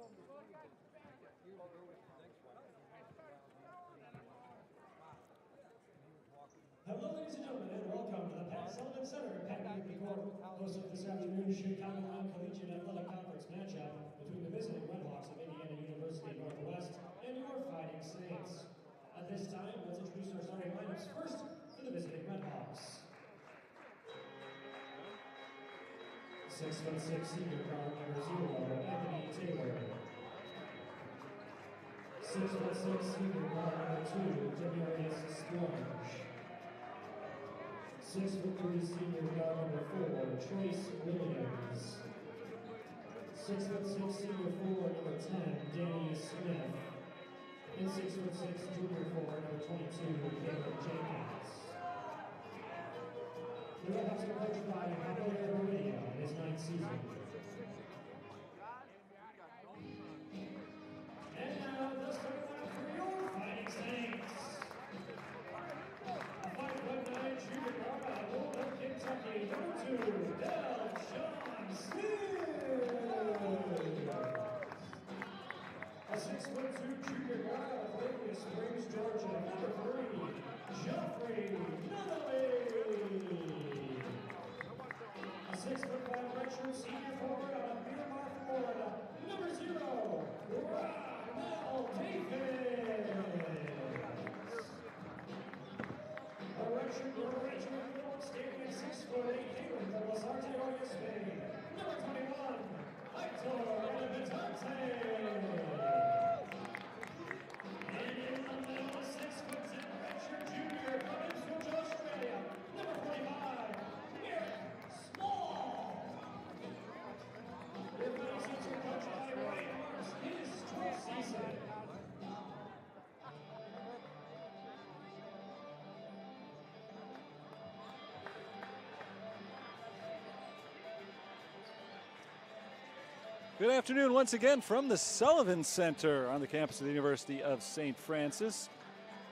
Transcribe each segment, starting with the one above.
Hello, ladies and gentlemen, and welcome to the Pat Sullivan Center at Pat Community Court. Host of this afternoon's Chicagoland Collegiate Athletic Conference matchup between the visiting Redhawks of Indiana University Northwest and your Fighting Saints. At this time, let's introduce our starting lineups first for the visiting Redhawks. 6'6" senior guard number 0, Anthony Taylor. 6'6" senior guard number 2, Demarius Splunge. 6'3" senior guard number 4, Trace Williams. 6'6" senior forward number 10, Danny Smith. And 6'6" junior forward number 22, Caleb Jenkins. The Redhawks are coached by Javier Heredia in his 9th season. And now the starting lineup for your Fighting Saints. A 5'9" junior guard out of Louisville, Kentucky, number 2, Delshon Smith. A 6'2" junior guard out of Lake Springs, Georgia, number 3, Joffrey Nunnally. A 6'5" redshirt senior forward out of Miramar, Florida, number 0, Ramel Davis. A redshirt graduate standing at 6'8", Caitlin from Lasarte, Oregon, Spain, number 21, Hector Benavente. And in the middle, 6'10" redshirt junior from Ipswich, Australia, number 45, Eric Small. Your Fighting Saints are coached by Ryan Marks in his 12th season. Good afternoon once again from the Sullivan Center on the campus of the University of St. Francis.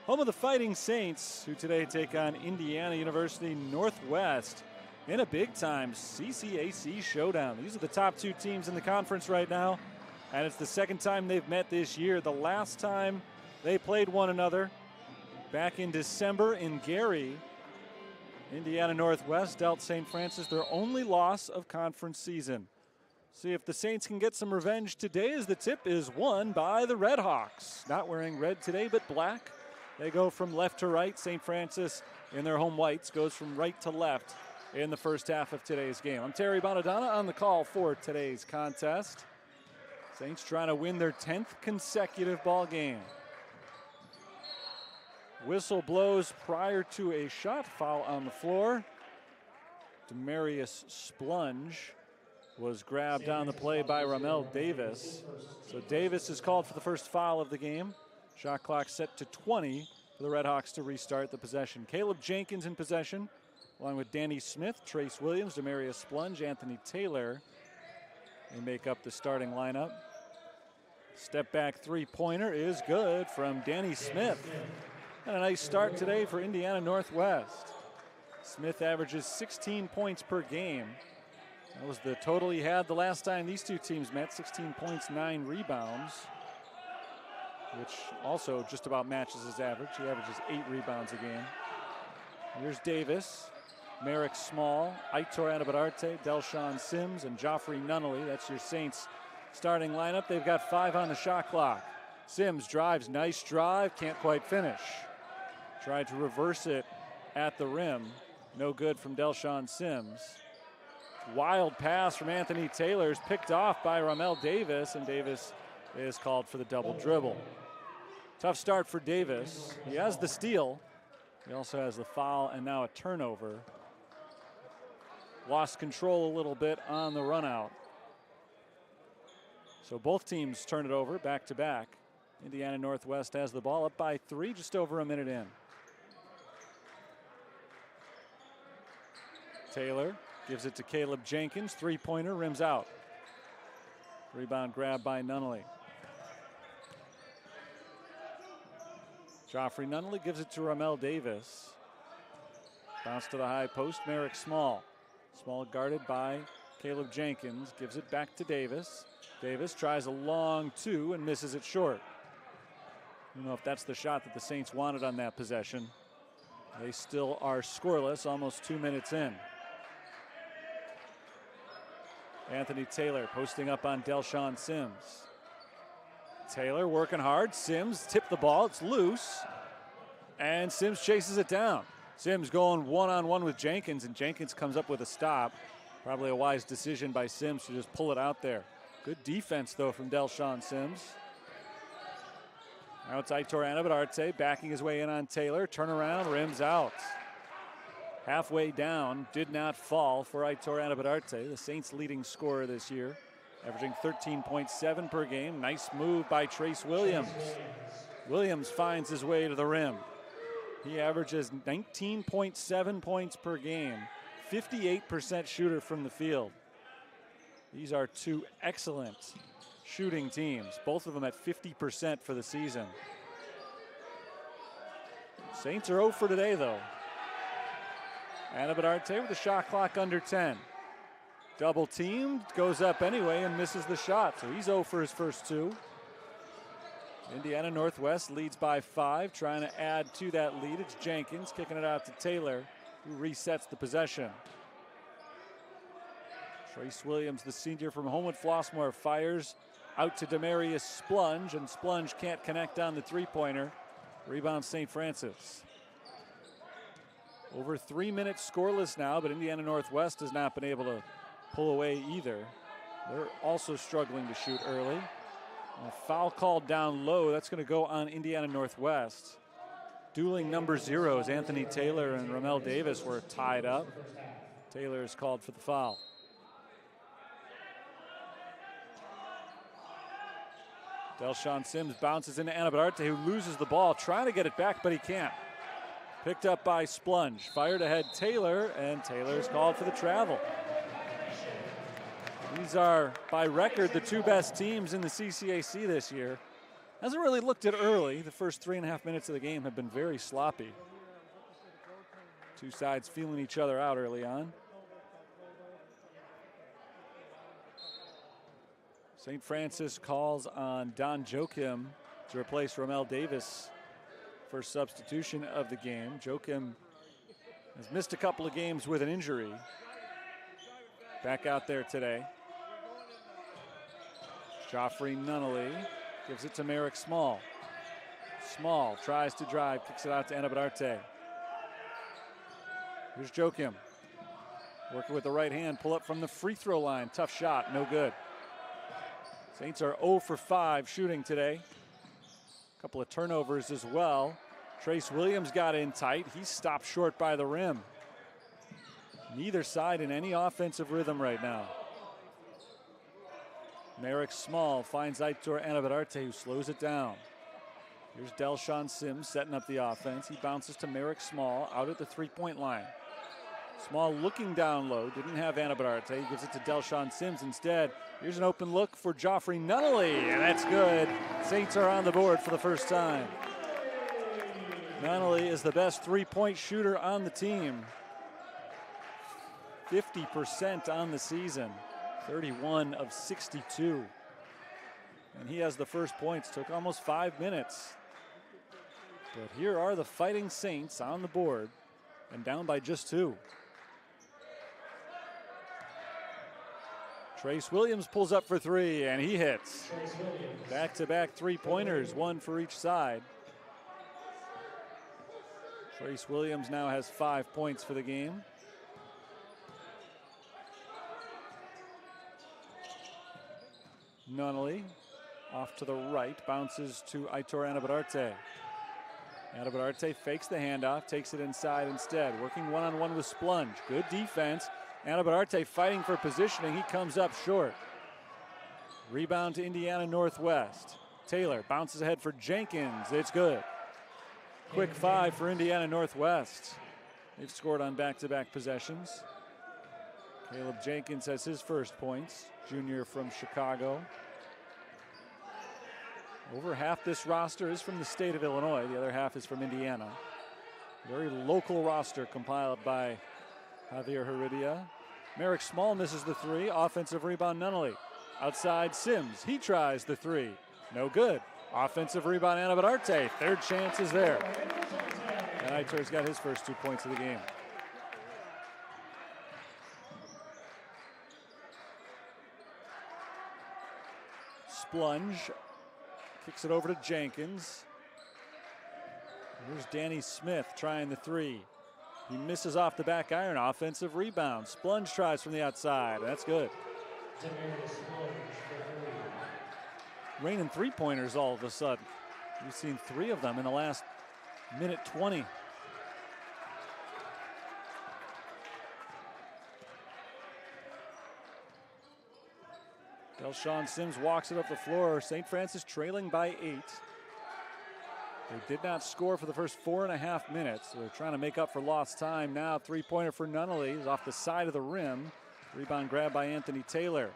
Home of the Fighting Saints, who today take on Indiana University Northwest in a big-time CCAC showdown. These are the top 2 teams in the conference right now, and it's the second time they've met this year. The last time they played one another back in December in Gary, Indiana Northwest dealt St. Francis their only loss of conference season. See if the Saints can get some revenge today, as the tip is won by the Redhawks. Not wearing red today, but black. They go from left to right. St. Francis, in their home whites, goes from right to left in the first half of today's game. I'm Terry Bonadonna on the call for today's contest. Saints trying to win their 10th consecutive ball game. Whistle blows prior to a shot foul on the floor. Demarius Splunge was grabbed on the play by Ramel Davis. So Davis is called for the first foul of the game. Shot clock set to 20 for the Redhawks to restart the possession. Caleb Jenkins in possession, along with Danny Smith, Trace Williams, Demarius Splunge, Anthony Taylor. They make up the starting lineup. Step back three-pointer is good from Danny Smith. And a nice start today for Indiana Northwest. Smith averages 16 points per game. That was the total he had the last time these two teams met, 16 points, 9 rebounds, which also just about matches his average. He averages 8 rebounds a game. Here's Davis, Merrick Small, Aitor Anabararte, Delshon Sims, and Joffrey Nunnally. That's your Saints starting lineup. They've got 5 on the shot clock. Sims drives, nice drive, can't quite finish. Tried to reverse it at the rim. No good from Delshon Sims. Wild pass from Anthony Taylor is picked off by Ramel Davis, and Davis is called for the double dribble. Tough start for Davis. He has the steal. He also has the foul and now a turnover. Lost control a little bit on the run out. So both teams turn it over back to back. Indiana Northwest has the ball up by 3, just over a minute in. Taylor gives it to Caleb Jenkins. Three-pointer, rims out. Rebound grab by Nunnally. Joffrey Nunnally gives it to Ramel Davis. Bounce to the high post, Merrick Small. Small guarded by Caleb Jenkins. Gives it back to Davis. Davis tries a long two and misses it short. I don't know if that's the shot that the Saints wanted on that possession. They still are scoreless, almost 2 minutes in. Anthony Taylor posting up on Delshawn Sims. Taylor working hard. Sims tipped the ball. It's loose. And Sims chases it down. Sims going one-on-one with Jenkins, and Jenkins comes up with a stop. Probably a wise decision by Sims to just pull it out there. Good defense, though, from Delshawn Sims. Now it's Aitor Anabadarte backing his way in on Taylor. Turnaround, rims out. Halfway down, did not fall for Aitor Anabadarte, the Saints' leading scorer this year, averaging 13.7 per game. Nice move by Trace Williams. Williams finds his way to the rim. He averages 19.7 points per game, 58% shooter from the field. These are two excellent shooting teams, both of them at 50% for the season. Saints are 0 for today, though. Anabadarte with the shot clock under 10. Double teamed, goes up anyway and misses the shot, so he's 0 for his first two. Indiana Northwest leads by 5, trying to add to that lead. It's Jenkins kicking it out to Taylor, who resets the possession. Trace Williams, the senior from Homewood Flossmoor, fires out to Demarius Splunge, and Splunge can't connect on the three-pointer. Rebound St. Francis. Over 3 minutes scoreless now, but Indiana Northwest has not been able to pull away either. They're also struggling to shoot early. A foul called down low. That's going to go on Indiana Northwest. Dueling number zeros, Anthony Taylor and Ramel Davis were tied up. Taylor is called for the foul. Delshawn Sims bounces into Anabadarte, who loses the ball, trying to get it back, but he can't. Picked up by Splunge. Fired ahead Taylor, and Taylor's called for the travel. These are, by record, the two best teams in the CCAC this year. Hasn't really looked it early. The first 3.5 minutes of the game have been very sloppy. Two sides feeling each other out early on. St. Francis calls on Don Joachim to replace Ramel Davis. First substitution of the game. Joachim has missed a couple of games with an injury. Back out there today. Joffrey Nunnally gives it to Merrick Small. Small tries to drive, kicks it out to Anabadarte. Here's Joachim. Working with the right hand, pull up from the free throw line. Tough shot, no good. Saints are 0 for 5 shooting today. A couple of turnovers as well. Trace Williams got in tight. He's stopped short by the rim. Neither side in any offensive rhythm right now. Merrick Small finds Aitor Anabadarte, who slows it down. Here's Delshawn Sims setting up the offense. He bounces to Merrick Small out at the three-point line. Small looking down low, didn't have Anabadarte. He gives it to Delshawn Sims instead. Here's an open look for Joffrey Nunnally, and that's good. Saints are on the board for the first time. Nunnally is the best three-point shooter on the team. 50% on the season, 31 of 62. And he has the first points, took almost 5 minutes. But here are the Fighting Saints on the board and down by just 2. Trace Williams pulls up for 3, and he hits. Back-to-back three-pointers, 1 for each side. Trace Williams now has 5 points for the game. Nunnally off to the right, bounces to Aitor Anabadarte. Anabadarte fakes the handoff, takes it inside instead, working one-on-one with Splunge. Good defense. Anabadarte fighting for positioning. He comes up short. Rebound to Indiana Northwest. Taylor bounces ahead for Jenkins. It's good. Quick 5 for Indiana Northwest. They've scored on back-to-back possessions. Caleb Jenkins has his first points, junior from Chicago. Over half this roster is from the state of Illinois. The other half is from Indiana. Very local roster compiled by Javier Heredia. Merrick Small misses the 3. Offensive rebound, Nunnally. Outside Sims, he tries the three. No good. Offensive rebound, Anabadarte. Third chance is there. And Aitor's got his first 2 points of the game. Splunge kicks it over to Jenkins. Here's Danny Smith trying the three. He misses off the back iron. Offensive rebound. Splunge tries from the outside. That's good. Raining three-pointers all of a sudden. We've seen 3 of them in the last minute 20. Delshawn Sims walks it up the floor. St. Francis trailing by 8. They did not score for the first 4.5 minutes. So they're trying to make up for lost time now. Three-pointer for Nunnally is off the side of the rim. Rebound grab by Anthony Taylor.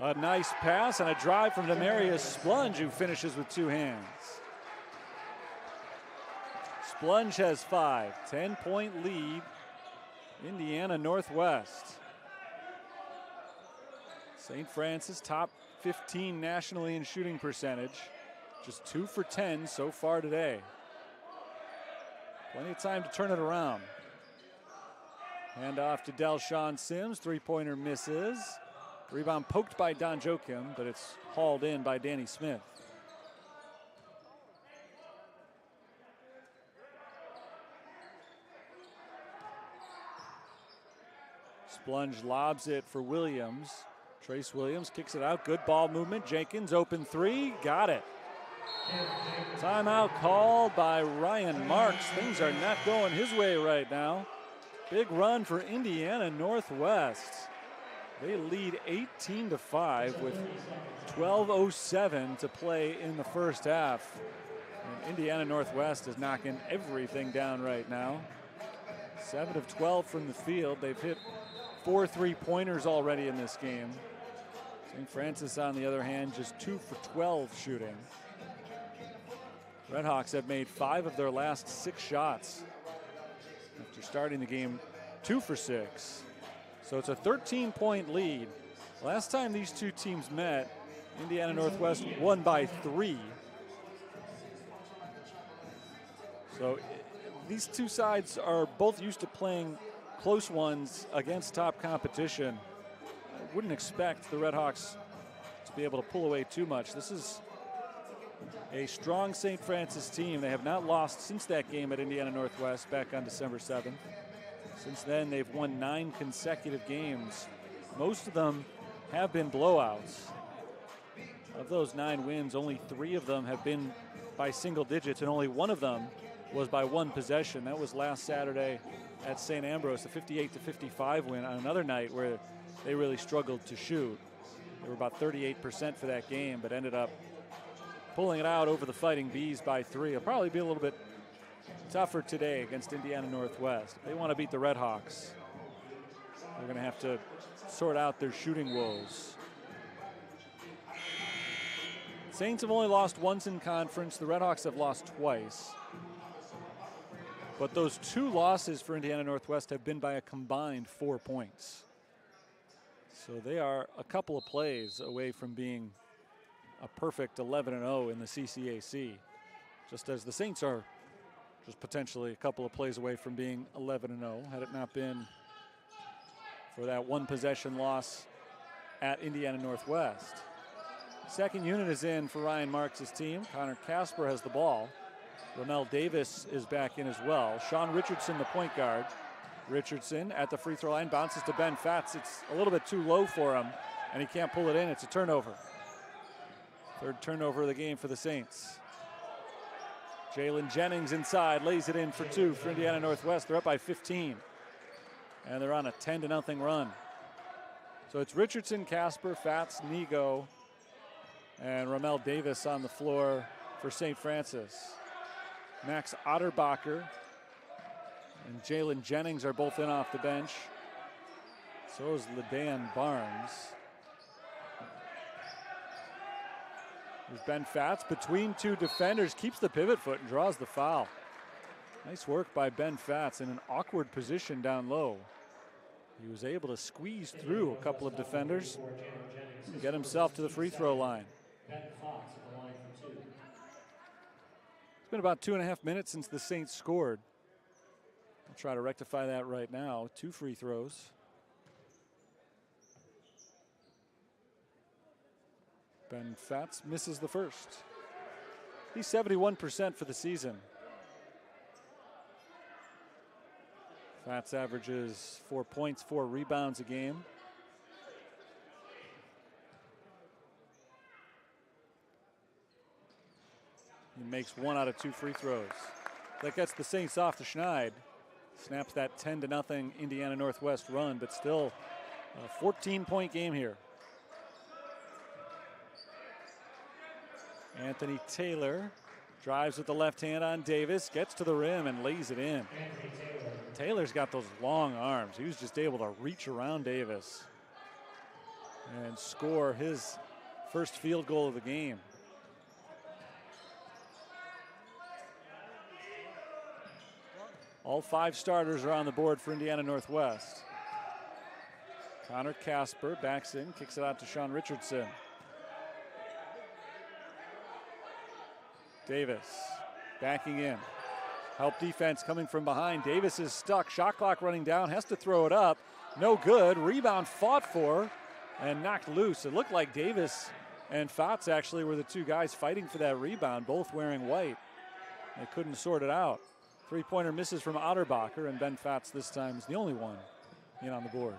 A nice pass and a drive from Demarius Splunge, who finishes with 2 hands. Splunge has 5. 10-point lead. Indiana Northwest. St. Francis top 15 nationally in shooting percentage. Just 2 for 10 so far today. Plenty of time to turn it around. Hand off to Delshawn Sims. Three-pointer misses. Rebound poked by Don Joachim, but it's hauled in by Danny Smith. Splunge lobs it for Williams. Trace Williams kicks it out. Good ball movement. Jenkins open 3. Got it. Timeout called by Ryan Marks. Things are not going his way right now. Big run for Indiana Northwest. They lead 18-5 with 12:07 to play in the first half. And Indiana Northwest is knocking everything down right now. 7 of 12 from the field. They've hit 4 3-pointers already in this game. St. Francis, on the other hand, just 2 for 12 shooting. Redhawks have made 5 of their last 6 shots after starting the game 2 for 6. So it's a 13-point lead. Last time these two teams met, Indiana Northwest won by 3. So these two sides are both used to playing close ones against top competition. I wouldn't expect the Redhawks to be able to pull away too much. This is a strong St. Francis team. They have not lost since that game at Indiana Northwest back on December 7th. Since then, they've won 9 consecutive games. Most of them have been blowouts. Of those 9 wins, only 3 of them have been by single digits, and only 1 of them was by 1 possession. That was last Saturday at St. Ambrose, a 58-55 win on another night where they really struggled to shoot. They were about 38% for that game, but ended up pulling it out over the Fighting Bees by 3. It'll probably be a little bit tougher today against Indiana Northwest. If they want to beat the Redhawks, they're going to have to sort out their shooting woes. Saints have only lost once in conference. The Redhawks have lost twice. But those 2 losses for Indiana Northwest have been by a combined 4 points. So they are a couple of plays away from being a perfect 11-0 in the CCAC, just as the Saints are just potentially a couple of plays away from being 11-0, had it not been for that 1 possession loss at Indiana Northwest. Second unit is in for Ryan Marks' team. Connor Casper has the ball. Ramel Davis is back in as well. Sean Richardson, the point guard. Richardson at the free throw line, bounces to Ben Fatz. It's a little bit too low for him, and he can't pull it in. It's a turnover. Third turnover of the game for the Saints. Jalen Jennings inside, lays it in for 2 for Indiana Northwest. They're up by 15, and they're on a 10-0 run. So it's Richardson, Casper, Fatz, Nigo, and Ramel Davis on the floor for St. Francis. Max Otterbacher and Jalen Jennings are both in off the bench. So is LeDan Barnes. There's Ben Fatz between 2 defenders, keeps the pivot foot and draws the foul. Nice work by Ben Fatz in an awkward position down low. He was able to squeeze through a couple of defenders and get himself to the free throw line. It's been about 2.5 minutes since the Saints scored. I'll try to rectify that right now. 2 free throws. Ben Fatz misses the first. He's 71% for the season. Fatz averages 4 points, 4 rebounds a game. He makes 1 out of 2 free throws. That gets the Saints off to Schneid. Snaps that 10-0 Indiana Northwest run, but still a 14-point game here. Anthony Taylor drives with the left hand on Davis, gets to the rim and lays it in. Taylor's got those long arms. He was just able to reach around Davis and score his first field goal of the game. All 5 starters are on the board for Indiana Northwest. Connor Casper backs in, kicks it out to Sean Richardson. Davis backing in. Help defense coming from behind. Davis is stuck. Shot clock running down. Has to throw it up. No good. Rebound fought for and knocked loose. It looked like Davis and Fatz actually were the 2 guys fighting for that rebound, both wearing white. They couldn't sort it out. 3-pointer misses from Otterbacher, and Ben Fatz this time is the only one in on the board.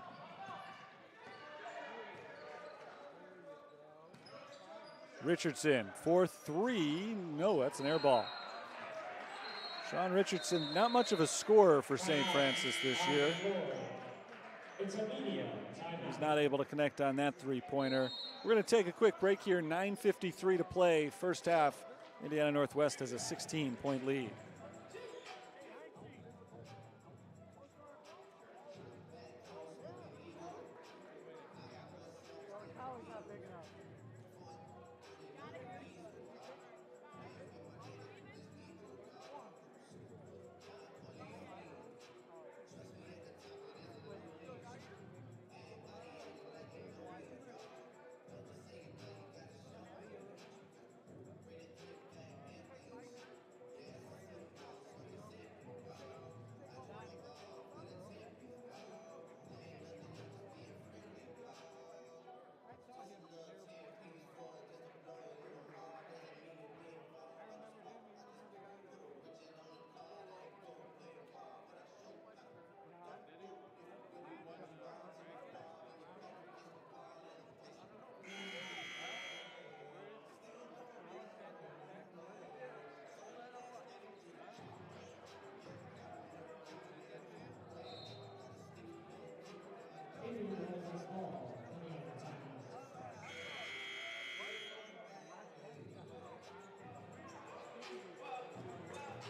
Richardson for 3. No, that's an air ball. Sean Richardson, not much of a scorer for St. Francis this year. He's not able to connect on that 3-pointer. We're going to take a quick break here. 9:53 to play. First half, Indiana Northwest has a 16-point lead.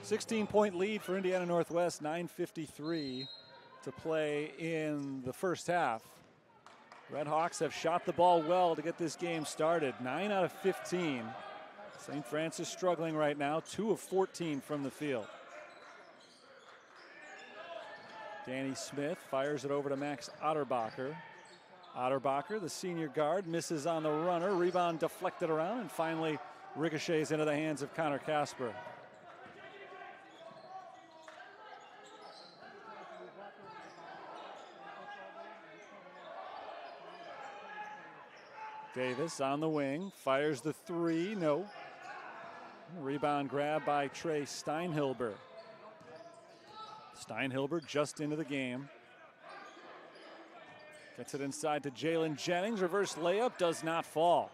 $16-point lead for Indiana Northwest, 9:53 to play in the first half. Red Hawks have shot the ball well to get this game started. 9 out of 15. St. Francis struggling right now, 2 of 14 from the field. Danny Smith fires it over to Max Otterbacher. Otterbacher, the senior guard, misses on the runner. Rebound deflected around and finally ricochets into the hands of Connor Casper. Davis on the wing, fires the 3, no. Rebound grab by Trey Steinhilber. Steinhilber just into the game. Gets it inside to Jalen Jennings, reverse layup, does not fall.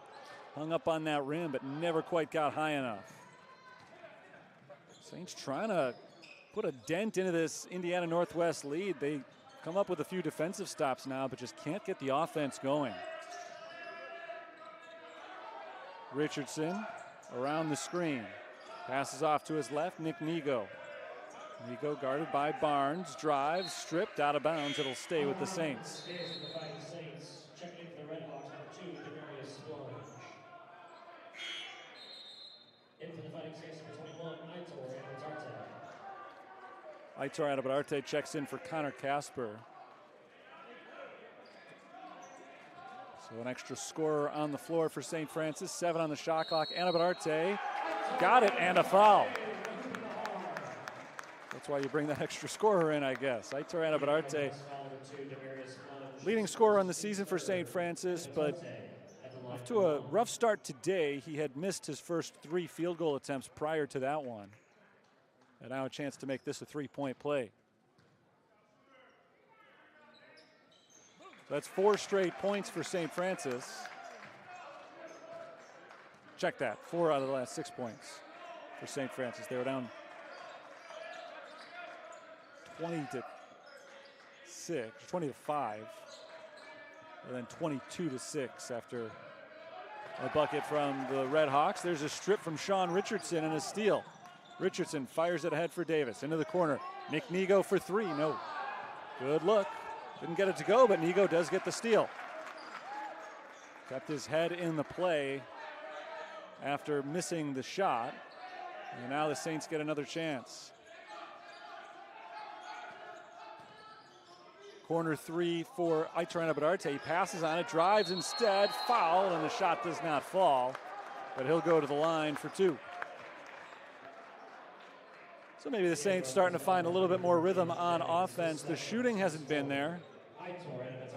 Hung up on that rim, but never quite got high enough. Saints trying to put a dent into this Indiana Northwest lead. They come up with a few defensive stops now, but just can't get the offense going. Richardson around the screen. Passes off to his left, Nick Nigo. Nigo guarded by Barnes, drives, stripped, out of bounds. It'll stay with the Saints. Aitor Abadarte checks in for Connor Casper. So an extra scorer on the floor for St. Francis. 7 on the shot clock. Anna Bedarte got it, and a foul. That's why you bring that extra scorer in, I guess. Aitor Anna Bedarte, leading scorer on the season for St. Francis, but off to a rough start today. He had missed his first 3 field goal attempts prior to that one. And now a chance to make this a 3-point play. That's 4 straight points for St. Francis. Check that, 4 out of the last 6 points for St. Francis. They were down 20-6, 20-5, and then 22-6 after a bucket from the Red Hawks. There's a strip from Sean Richardson and a steal. Richardson fires it ahead for Davis. Into the corner. Nick Nigo for 3. No. Good look. Didn't get it to go, but Nigo does get the steal. Kept his head in the play after missing the shot. And now the Saints get another chance. Corner 3 for Aitor Anna Bedarte. He passes on it, drives instead, foul, and the shot does not fall. But he'll go to the line for 2. So maybe the Saints starting to find a little bit more rhythm on offense. The shooting hasn't been there,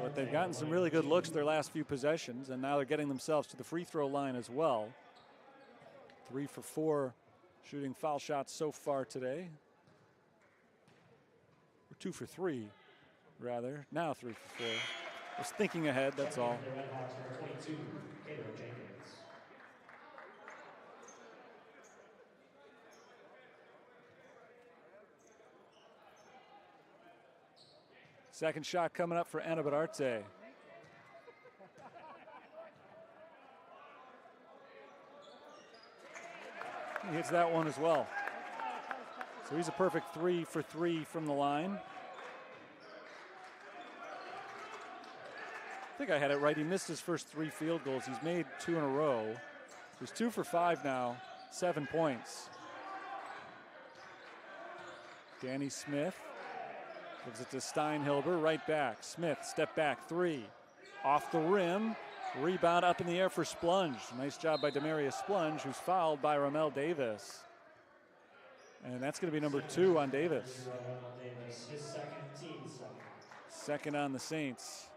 but they've gotten some really good looks their last few possessions, and now they're getting themselves to the free throw line as well. 3 for 4 shooting foul shots so far today. Or 2 for 3, rather. Now 3 for 4. Just thinking ahead, that's all. Second shot coming up for Anna Bedarte. He hits that one as well. So he's a perfect 3 for 3 from the line. I think I had it right. He missed his first 3 field goals. He's made 2 in a row. He's 2 for 5 now, 7 points. Danny Smith gives it to Steinhilber, right back. Smith, step back, 3. Off the rim, rebound up in the air for Splunge. Nice job by Demarius Splunge, who's fouled by Ramel Davis. And that's going to be number 2 on Davis. Second on the Saints.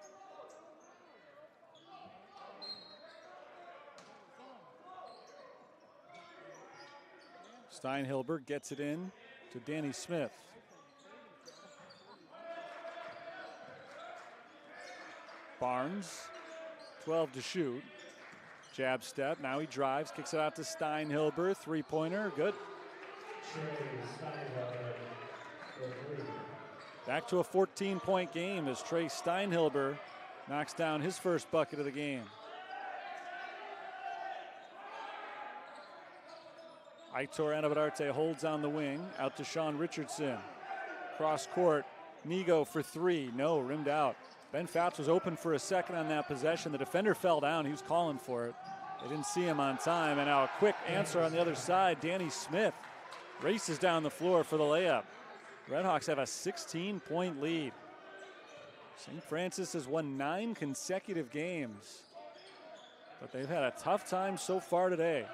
Steinhilber gets it in to Danny Smith. Barnes, 12 to shoot. Jab step, now he drives, kicks it out to Steinhilber, 3-pointer, good. Back to a 14-point game as Trey Steinhilber knocks down his first bucket of the game. Aitor Anna Bedarte holds on the wing, out to Sean Richardson. Cross court, Nigo for 3, no, rimmed out. Ben Fouts was open for a second on that possession. The defender fell down. He was calling for it. They didn't see him on time. And now a quick answer on the other side. Danny Smith races down the floor for the layup. Redhawks have a 16-point lead. St. Francis has won 9 consecutive games, but they've had a tough time so far today.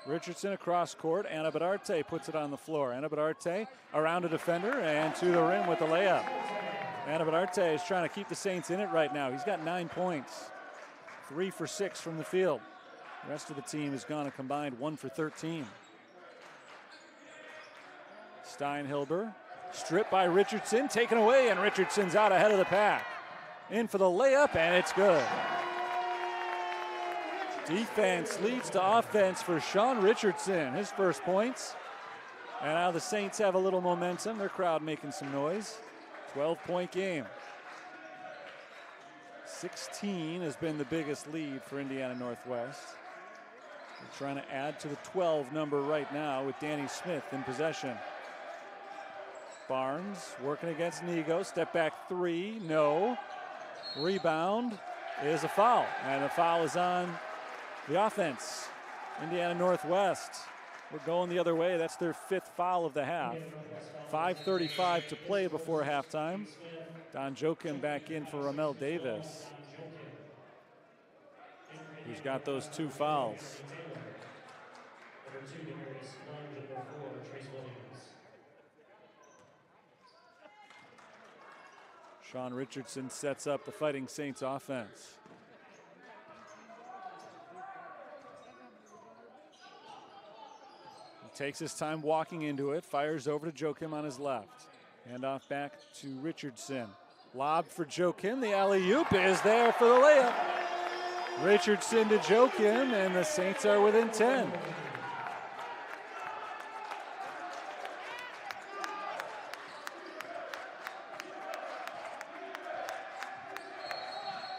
Richardson across court. Anna Bedarte puts it on the floor. Anna Bedarte around a defender and to the rim with the layup. Anna Bedarte is trying to keep the Saints in it right now. He's got 9 points. 3 for 6 from the field. The rest of the team has gone a combined 1 for 13. Steinhilber, stripped by Richardson, taken away, and Richardson's out ahead of the pack. In for the layup, and it's good. Defense leads to offense for Sean Richardson, his first points. And now the Saints have a little momentum. Their crowd making some noise. 12-point game. 16 has been the biggest lead for Indiana Northwest. They're trying to add to the 12 number right now with Danny Smith in possession. Barnes working against Nigo. Step back 3, no. Rebound is a foul, and the foul is on the offense. Indiana Northwest, we're going the other way. That's their 5th foul of the half. 5:35 to play before halftime. Don Joachim back in for Ramel Davis, who's got those 2 fouls. Number 2, Demarius Splunge, and number 4, Trace Williams. Sean Richardson sets up the Fighting Saints offense. He takes his time walking into it, fires over to Joachim on his left. Hand off back to Richardson. Lob for Joachim, the alley-oop is there for the layup. Richardson to Joachim, and the Saints are within 10.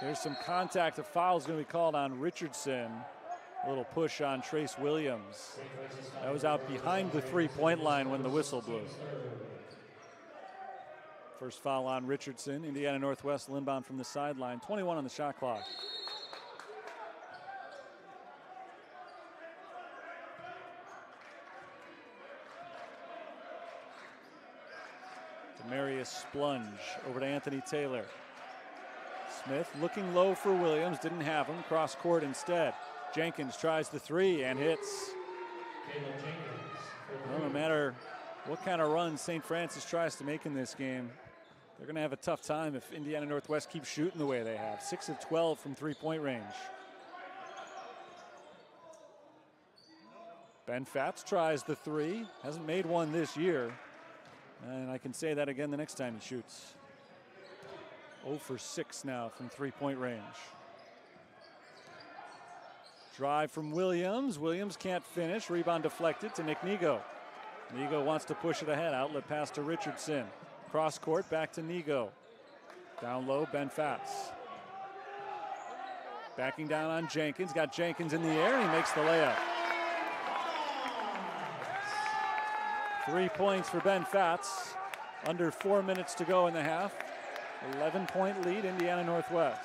There's some contact. A foul is going to be called on Richardson. A little push on Trace Williams. That was out behind the 3-point line when the whistle blew. First foul on Richardson. Indiana Northwest inbound from the sideline. 21 on the shot clock. Demarius Splunge over to Anthony Taylor. Smith looking low for Williams, didn't have him, cross court instead. Jenkins tries the 3 and hits. Well, no matter what kind of run St. Francis tries to make in this game, they're going to have a tough time if Indiana Northwest keeps shooting the way they have. 6 of 12 from 3-point range. Ben Fatz tries the 3, hasn't made one this year. And I can say that again the next time he shoots. 0 for 6 now from 3-point range. Drive from Williams. Williams can't finish. Rebound deflected to Nick Nigo. Nigo wants to push it ahead. Outlet pass to Richardson. Cross court back to Nigo. Down low, Ben Fatz. Backing down on Jenkins. Got Jenkins in the air and he makes the layup. 3 points for Ben Fatz. Under 4 minutes to go in the half. 11-point lead, Indiana Northwest.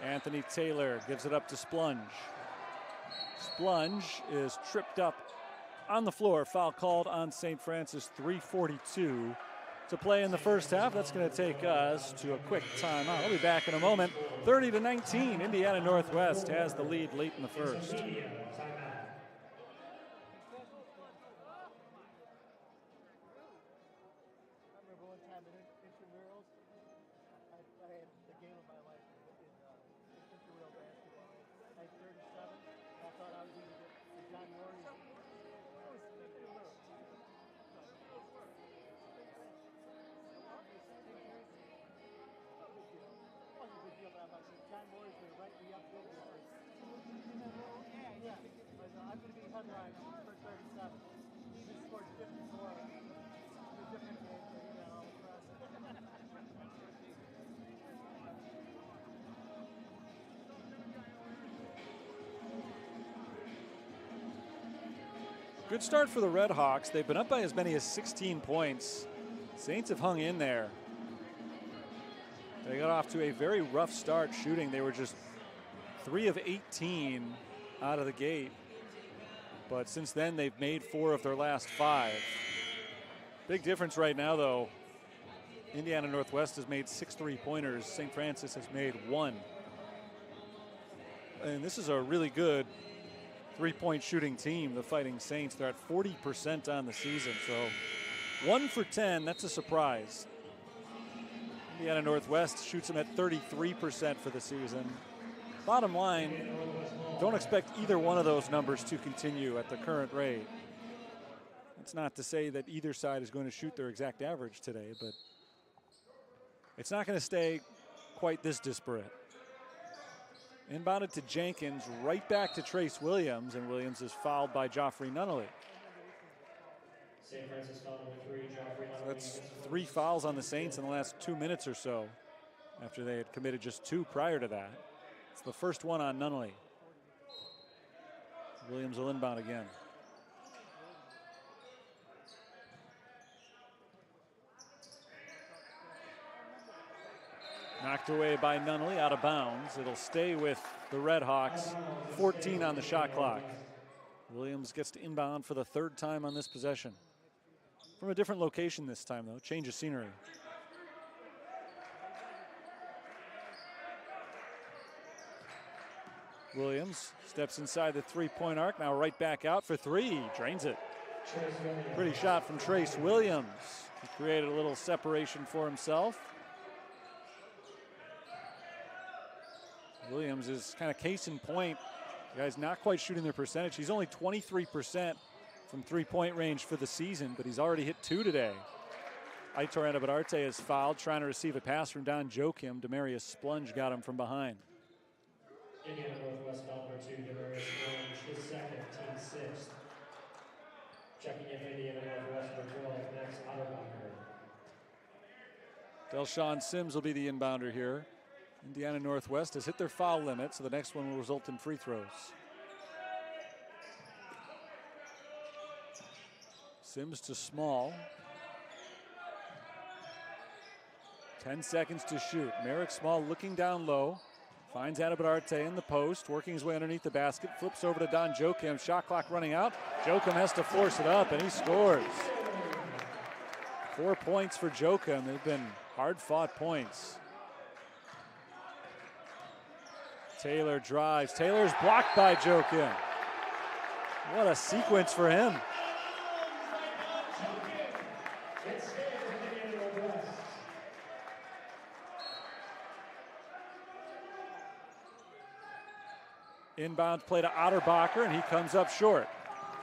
Anthony Taylor gives it up to Splunge. Splunge is tripped up on the floor. Foul called on St. Francis. 3:42 to play in the first half. That's going to take us to a quick timeout. I'll be back in a moment. 30-19, Indiana Northwest has the lead late in the first. Good start for the Red Hawks. They've been up by as many as 16 points. Saints have hung in there. They got off to a very rough start shooting. They were just 3 of 18 out of the gate. But since then, they've made 4 of their last 5. Big difference right now, though. Indiana Northwest has made 6 3-pointers. St. Francis has made 1. And this is a really good 3-point shooting team, the Fighting Saints. They're at 40% on the season, so 1 for 10, that's a surprise. Indiana Northwest shoots them at 33% for the season. Bottom line, don't expect either one of those numbers to continue at the current rate. It's not to say that either side is going to shoot their exact average today, but it's not going to stay quite this disparate. Inbounded to Jenkins, right back to Trace Williams, and Williams is fouled by Joffrey Nunnally. St. Francis foul number 3, Joffrey Nunnally. So that's 3 fouls on the Saints in the last 2 minutes or so, after they had committed just 2 prior to that. It's the first one on Nunnally. Williams will inbound again. Knocked away by Nunnally, out of bounds. It'll stay with the Red Hawks. 14 on the shot clock. Williams gets to inbound for the third time on this possession. From a different location this time, though. Change of scenery. Williams steps inside the three-point arc, now right back out for three. Drains it. Pretty shot from Trace Williams. He created a little separation for himself. Williams is kind of case in point. The guy's not quite shooting their percentage. He's only 23% from three-point range for the season, but he's already hit two today. Aitor Anabadarte is fouled, trying to receive a pass from Don Joachim. Demarius Splunge got him from behind. Indiana Northwest foul number 2, Demarius Splunge, his second, team sixth. Checking in for Indiana Northwest for 12, Max Otterbacher. Delshawn Sims will be the inbounder here. Indiana Northwest has hit their foul limit, so the next one will result in free throws. Sims to Small. 10 seconds to shoot. Merrick Small looking down low. Finds Anabadarte in the post, working his way underneath the basket. Flips over to Don Joachim. Shot clock running out. Joachim has to force it up, and he scores. 4 points for Joachim. They've been hard-fought points. Taylor drives. Taylor's blocked by Joachim. What a sequence for him. Inbound play to Otterbacher, and he comes up short.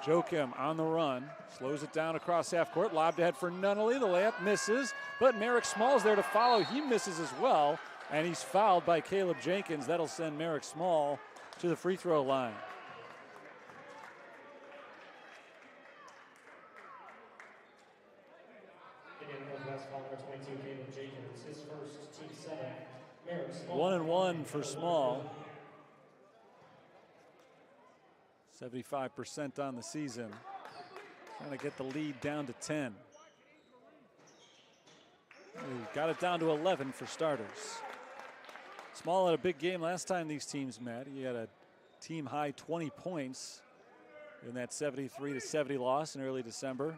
Joachim on the run, slows it down across half court, lobbed ahead for Nunnally. The layup misses, but Merrick Small's there to follow. He misses as well, and he's fouled by Caleb Jenkins. That'll send Merrick Small to the free throw line. Indiana Northwest foul number 22, Caleb Jenkins, his first, team 7. Merrick Small. 1 and 1 for Small. 75% on the season. Trying to get the lead down to 10. He got it down to 11 for starters. Small had a big game last time these teams met. He had a team high 20 points in that 73-70 loss in early December.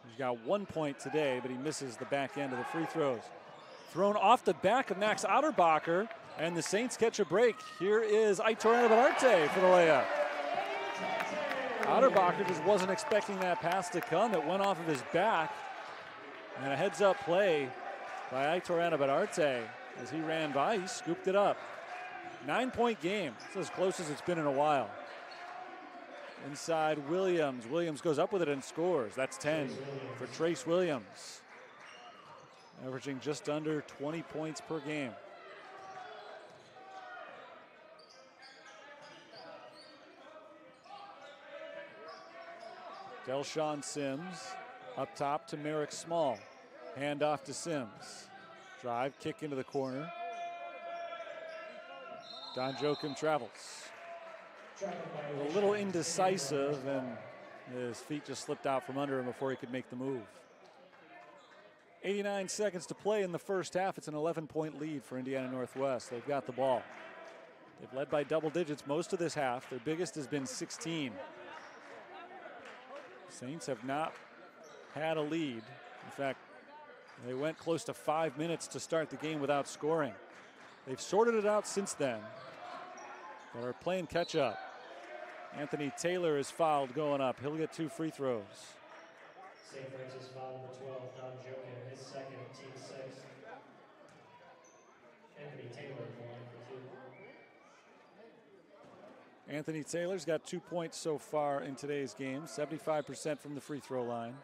He's got 1 point today, but he misses the back end of the free throws. Thrown off the back of Max Otterbacher, and the Saints catch a break. Here is Aitor Anabadarte for the layup. Otterbacher just wasn't expecting that pass to come. It went off of his back. And a heads-up play by Aitor Anabadarte. As he ran by, he scooped it up. 9-point game. It's as close as it's been in a while. Inside Williams. Williams goes up with it and scores. That's 10 for Trace Williams. Averaging just under 20 points per game. Delshawn Sims up top to Merrick Small. Hand off to Sims. Drive, kick into the corner. Don Joachim travels. A little indecisive, and his feet just slipped out from under him before he could make the move. 89 seconds to play in the first half. It's an 11-point lead for Indiana Northwest. They've got the ball. They've led by double digits most of this half. Their biggest has been 16. Saints have not had a lead. In fact, they went close to 5 minutes to start the game without scoring. They've sorted it out since then, but are playing catch up. Anthony Taylor is fouled going up. He'll get 2 free throws. St. Francis foul number 12, Don Joachim, his second, team 6. Anthony Taylor in the line for 2. Anthony Taylor's got 2 points so far in today's game, 75% from the free throw line.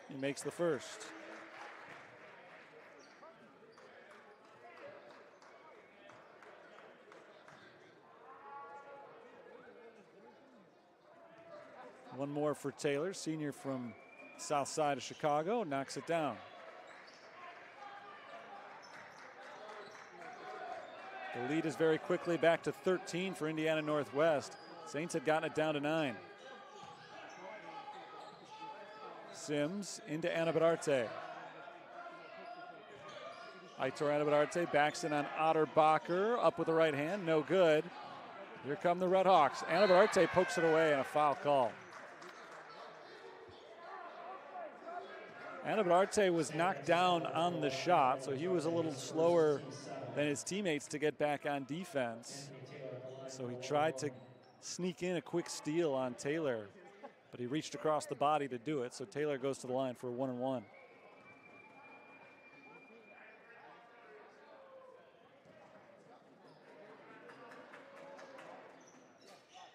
He makes the first. One more for Taylor, senior from south side of Chicago, knocks it down. The lead is very quickly back to 13 for Indiana Northwest. Saints had gotten it down to 9. Sims into Anabadarte. Aitor Anabadarte backs in on Otterbacher. Up with the right hand, no good. Here come the Red Hawks. Anabadarte pokes it away and a foul call. Anabadarte was knocked down on the shot, so he was a little slower than his teammates to get back on defense. So he tried to sneak in a quick steal on Taylor, but he reached across the body to do it, so Taylor goes to the line for a 1-and-1.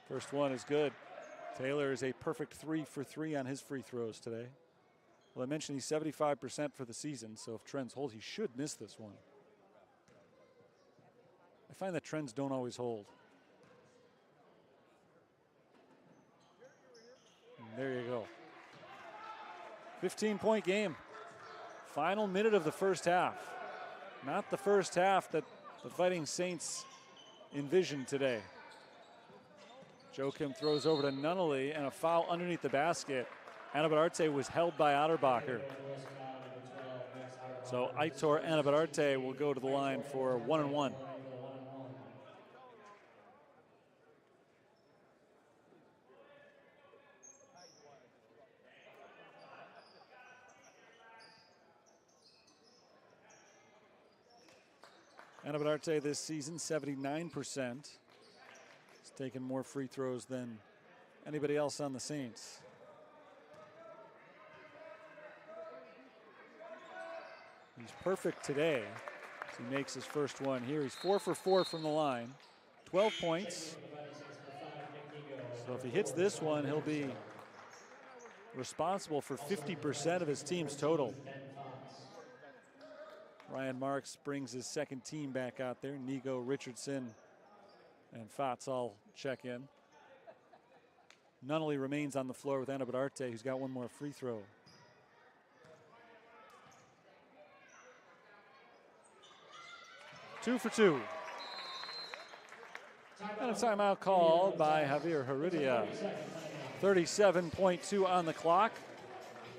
First one is good. Taylor is a perfect 3 for 3 on his free throws today. Well, I mentioned he's 75% for the season, so if trends hold, he should miss this one. I find that trends don't always hold. And there you go. 15-point game. Final minute of the first half. Not the first half that the Fighting Saints envisioned today. Joachim throws over to Nunnally and a foul underneath the basket. Anabadarte was held by Otterbacher. So Aitor Anabadarte will go to the line for 1-and-1. Anabadarte this season, 79%. He's taken more free throws than anybody else on the Saints. He's perfect today. He makes his first one here. He's 4 for 4 from the line, 12 points. So if he hits this one, he'll be responsible for 50% of his team's total. Ryan Marks brings his second team back out there. Nigo, Richardson, and Fats all check in. Nunnally remains on the floor with Anabadarte, who's got one more free throw. Two for two. And a timeout called by Javier Heredia. 37.2 on the clock.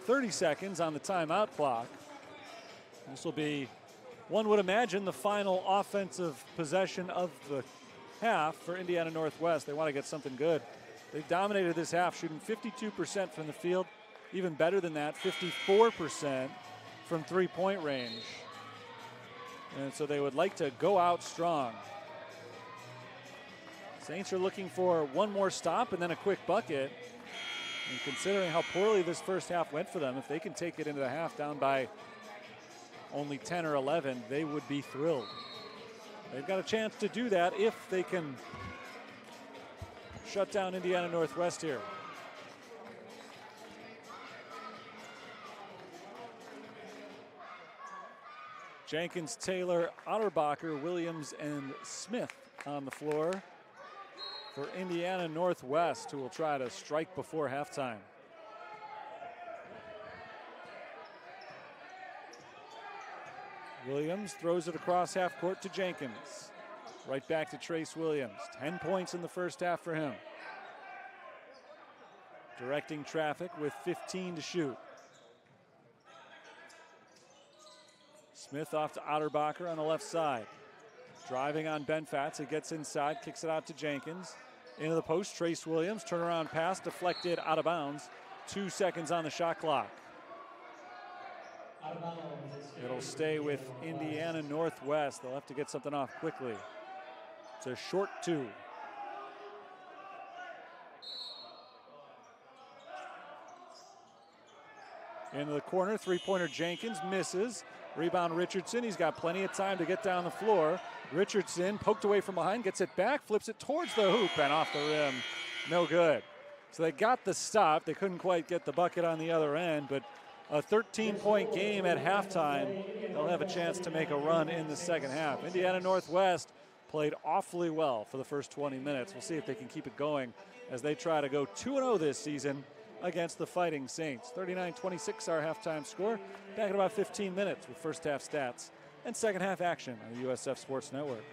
30 seconds on the timeout clock. This will be, one would imagine, the final offensive possession of the half for Indiana Northwest. They want to get something good. They've dominated this half, shooting 52% from the field. Even better than that, 54% from three-point range. And so they would like to go out strong. Saints are looking for one more stop and then a quick bucket. And considering how poorly this first half went for them, if they can take it into the half down by only 10 or 11, they would be thrilled. They've got a chance to do that if they can shut down Indiana Northwest here. Jenkins, Taylor, Otterbacher, Williams, and Smith on the floor for Indiana Northwest, who will try to strike before halftime. Williams throws it across half court to Jenkins. Right back to Trace Williams. 10 points in the first half for him. Directing traffic with 15 to shoot. Smith off to Otterbacher on the left side. Driving on Ben Fatz. He gets inside, kicks it out to Jenkins. Into the post, Trace Williams. Turnaround pass deflected out of bounds. 2 seconds on the shot clock. It'll stay with Indiana Northwest. They'll have to get something off quickly. It's a short two. Into the corner, three-pointer Jenkins misses. Rebound Richardson, he's got plenty of time to get down the floor. Richardson poked away from behind, gets it back, flips it towards the hoop and off the rim. No good. So they got the stop. They couldn't quite get the bucket on the other end, but a 13-point game at halftime. They'll have a chance to make a run in the second half. Indiana Northwest played awfully well for the first 20 minutes. We'll see if they can keep it going as they try to go 2-0 this season against the Fighting Saints. 39-26 our halftime score. Back in about 15 minutes with first half stats and second half action on the USF Sports Network.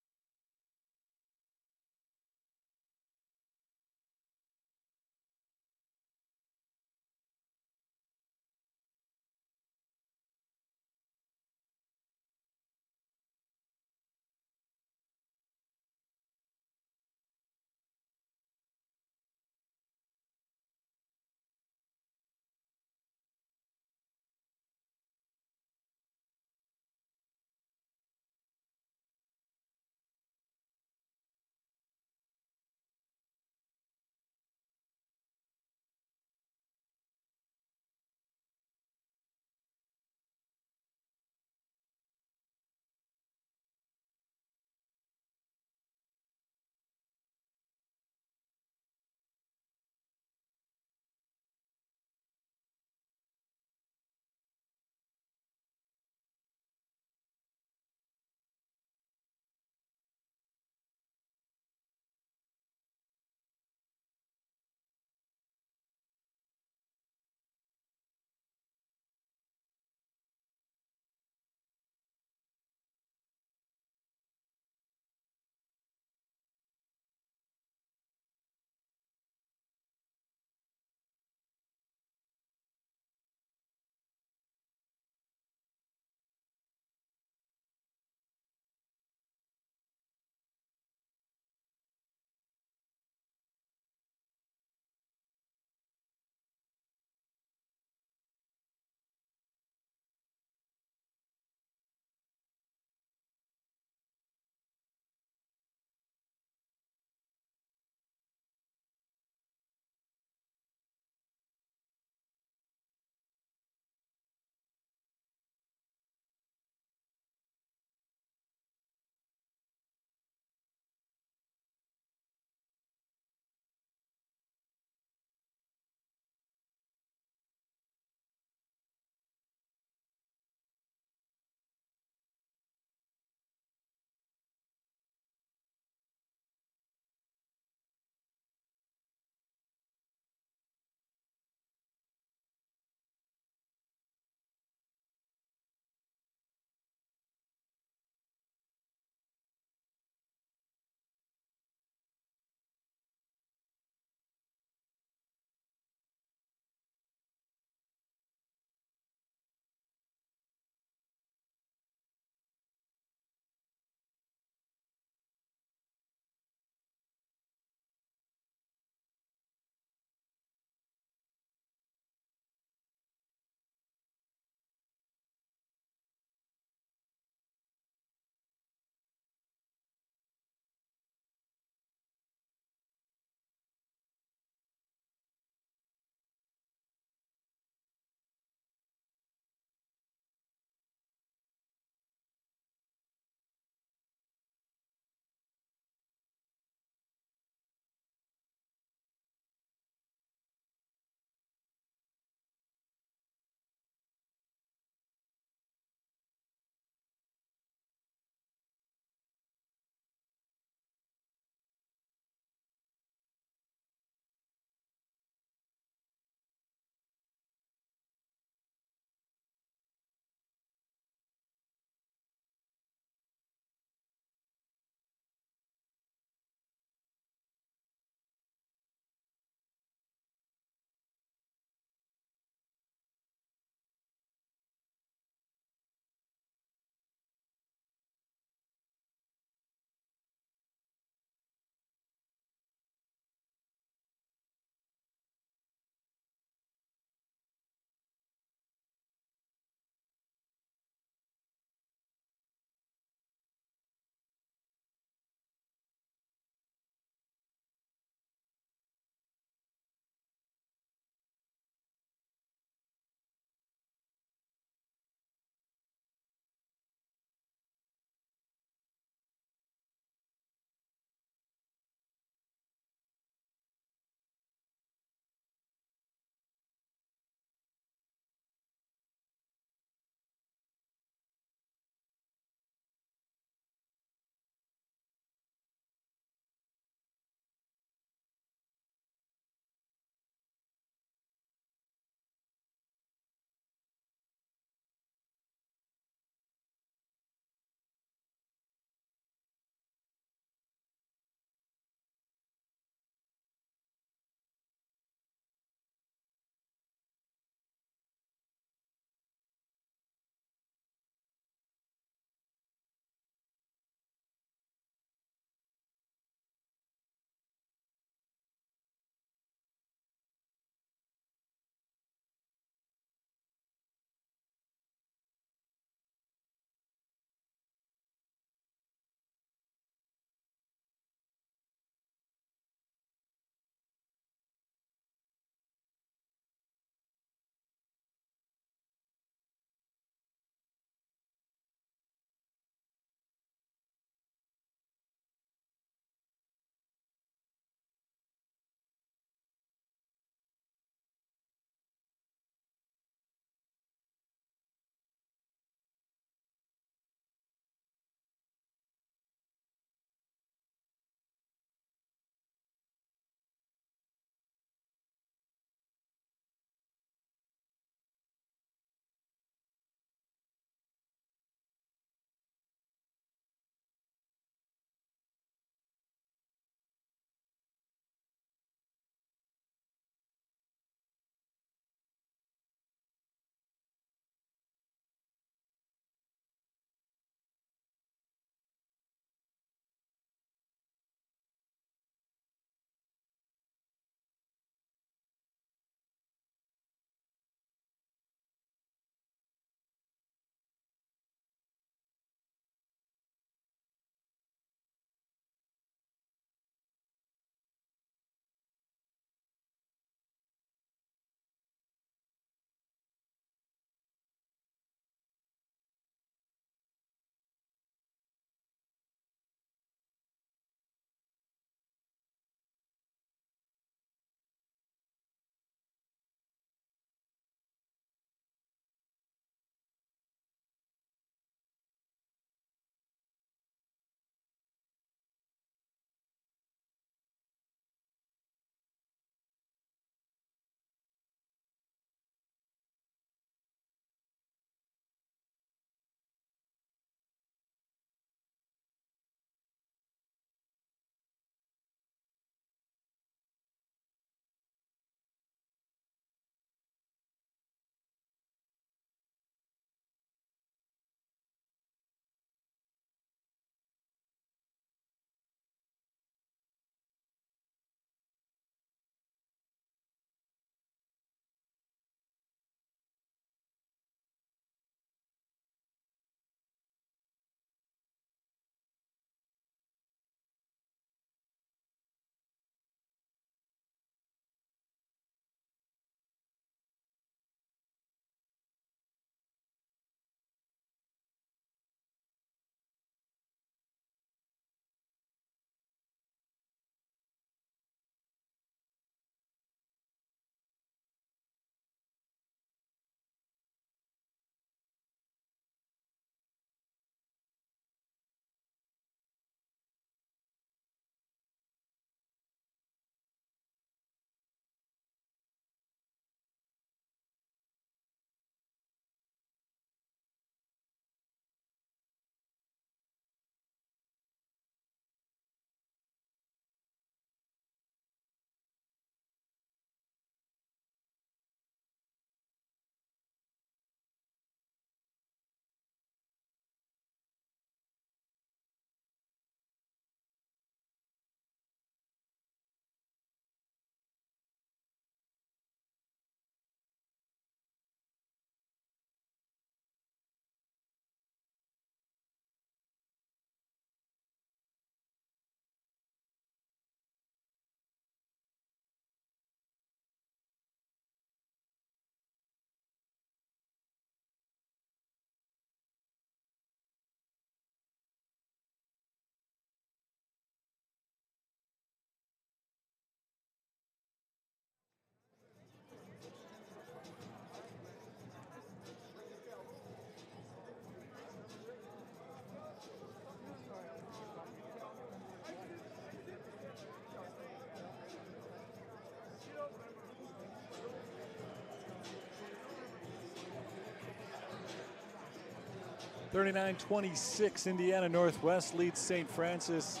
39-26, Indiana Northwest leads St. Francis.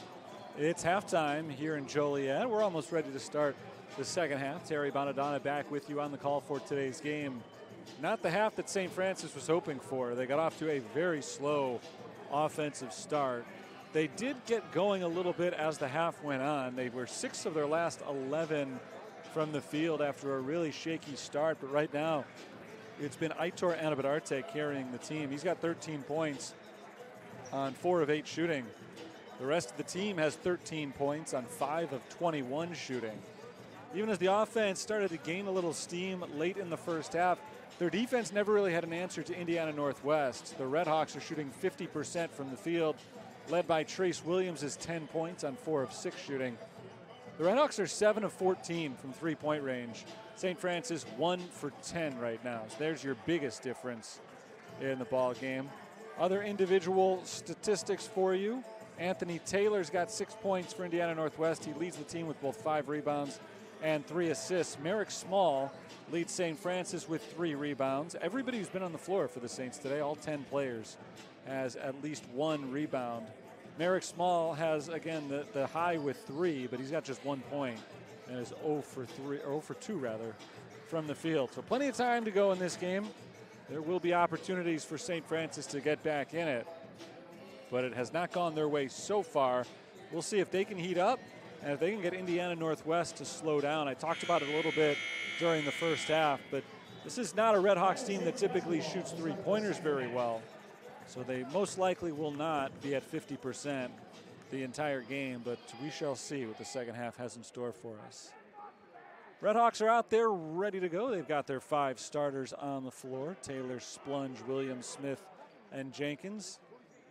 It's halftime here in Joliet. We're almost ready to start the second half. Terry Bonadonna back with you on the call for today's game. Not the half that St. Francis was hoping for. They got off to a very slow offensive start. They did get going a little bit as the half went on. They were 6 of their last 11 from the field after a really shaky start, but right now it's been Aitor Anabadarte carrying the team. He's got 13 points on 4 of 8 shooting. The rest of the team has 13 points on 5 of 21 shooting. Even as the offense started to gain a little steam late in the first half, their defense never really had an answer to Indiana Northwest. The Redhawks are shooting 50% from the field, led by Trace Williams' 10 points on 4 of 6 shooting. The Redhawks are 7 of 14 from three-point range. St. Francis 1 for 10 right now. So there's your biggest difference in the ball game. Other individual statistics for you. Anthony Taylor's got 6 points for Indiana Northwest. He leads the team with both 5 rebounds and 3 assists. Merrick Small leads St. Francis with 3 rebounds. Everybody who's been on the floor for the Saints today, all 10 players, has at least 1 rebound. Merrick Small has, again, the high with 3, but he's got just 1 point and is 0 for 2 rather, from the field. So plenty of time to go in this game. There will be opportunities for St. Francis to get back in it, but it has not gone their way so far. We'll see if they can heat up and if they can get Indiana Northwest to slow down. I talked about it a little bit during the first half, but this is not a Redhawks team that typically shoots three-pointers very well. So they most likely will not be at 50% the entire game, but we shall see what the second half has in store for us. Redhawks are out there ready to go. They've got their 5 starters on the floor: Taylor, Splunge, Williams, Smith, and Jenkins.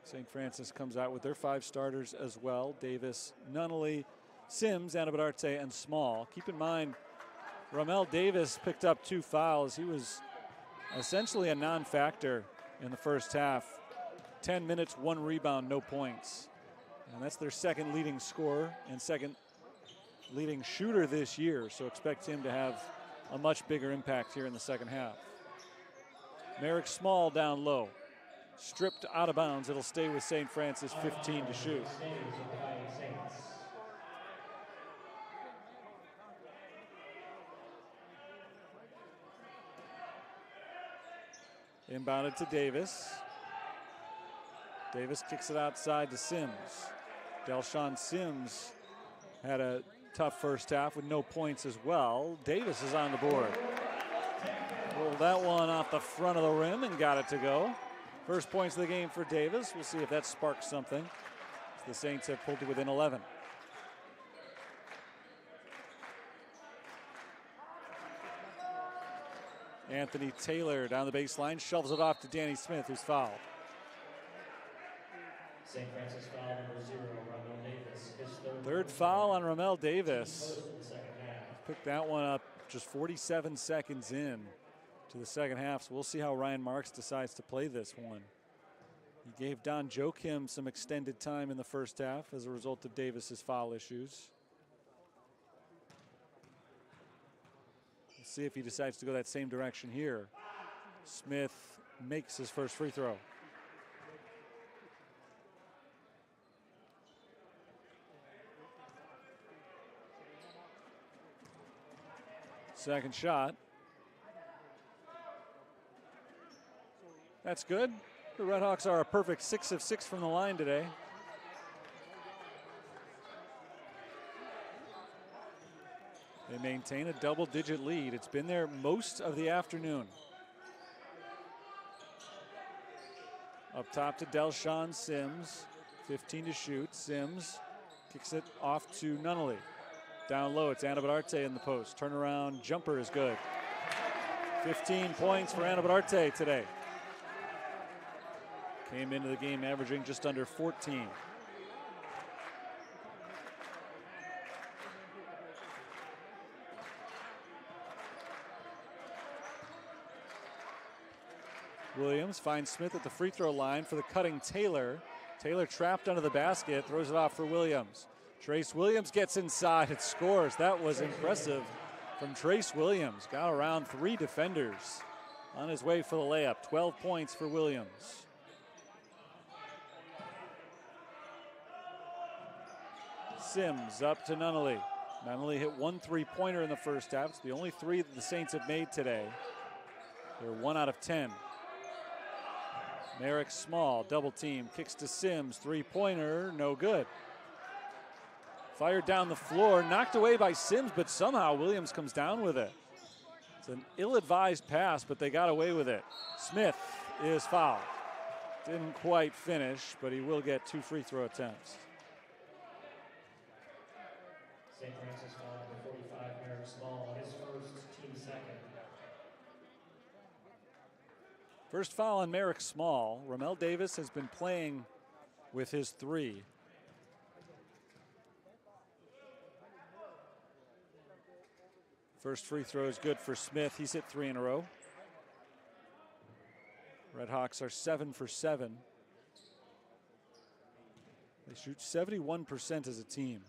St. Francis comes out with their 5 starters as well: Davis, Nunnally, Sims, Anabadarte, and Small. Keep in mind, Ramel Davis picked up 2 fouls. He was essentially a non-factor in the first half. 10 minutes, 1 rebound, no points. And that's their second leading scorer and second leading shooter this year, so expect him to have a much bigger impact here in the second half. Merrick Small down low. Stripped out of bounds. It'll stay with St. Francis, 15 to shoot. Inbounded to Davis. Davis kicks it outside to Sims. Delshawn Sims had a tough first half with no points as well. Davis is on the board. Rolled that one off the front of the rim and got it to go. First points of the game for Davis. We'll see if that sparks something. The Saints have pulled to within 11. Anthony Taylor down the baseline, shoves it off to Danny Smith, who's fouled. St. Francis foul number 0, Ramel Davis. His Third foul on Ramel Davis. Picked that one up just 47 seconds in to the second half, so we'll see how Ryan Marks decides to play this one. He gave Don Joachim some extended time in the first half as a result of Davis's foul issues. Let's see if he decides to go that same direction here. Smith makes his first free throw. Second shot. That's good. The Redhawks are a perfect 6 of 6 from the line today. They maintain a double-digit lead. It's been there most of the afternoon. Up top to Delshawn Sims. 15 to shoot. Sims kicks it off to Nunnally. Down low, it's Anabadarte in the post. Turnaround jumper is good. 15 points for Anabadarte today. Came into the game averaging just under 14. Williams finds Smith at the free throw line for the cutting Taylor. Taylor trapped under the basket, throws it off for Williams. Trace Williams gets inside and scores. That was impressive from Trace Williams. Got around 3 defenders on his way for the layup. 12 points for Williams. Sims up to Nunnally. Nunnally hit 1 3-pointer in the first half. It's the only 3 that the Saints have made today. They're 1 out of 10. Merrick Small, double team, kicks to Sims, 3-pointer, no good. Fired down the floor, knocked away by Sims, but somehow Williams comes down with it. It's an ill-advised pass, but they got away with it. Smith is fouled. Didn't quite finish, but he will get 2 free throw attempts. St. Francis foul number 45, Merrick Small, his first, team second. First foul on Merrick Small. Ramel Davis has been playing with his 3. First free throw is good for Smith. He's hit 3 in a row. Redhawks are 7 for 7. They shoot 71% as a team.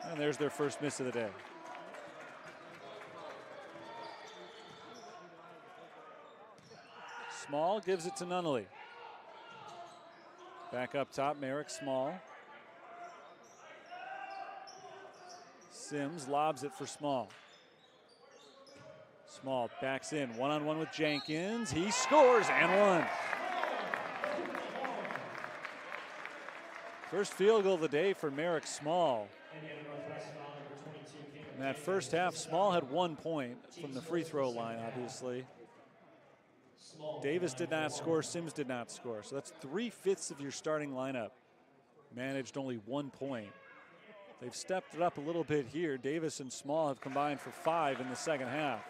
And there's their first miss of the day. Small gives it to Nunnally. Back up top, Merrick Small. Sims lobs it for Small. Small backs in, one-on-one with Jenkins. He scores and one. First field goal of the day for Merrick Small. In that first half, Small had 1 point from the free throw line, obviously. Davis did not score, Sims did not score. So that's 3/5 of your starting lineup. Managed only 1 point. They've stepped it up a little bit here. Davis and Small have combined for 5 in the second half.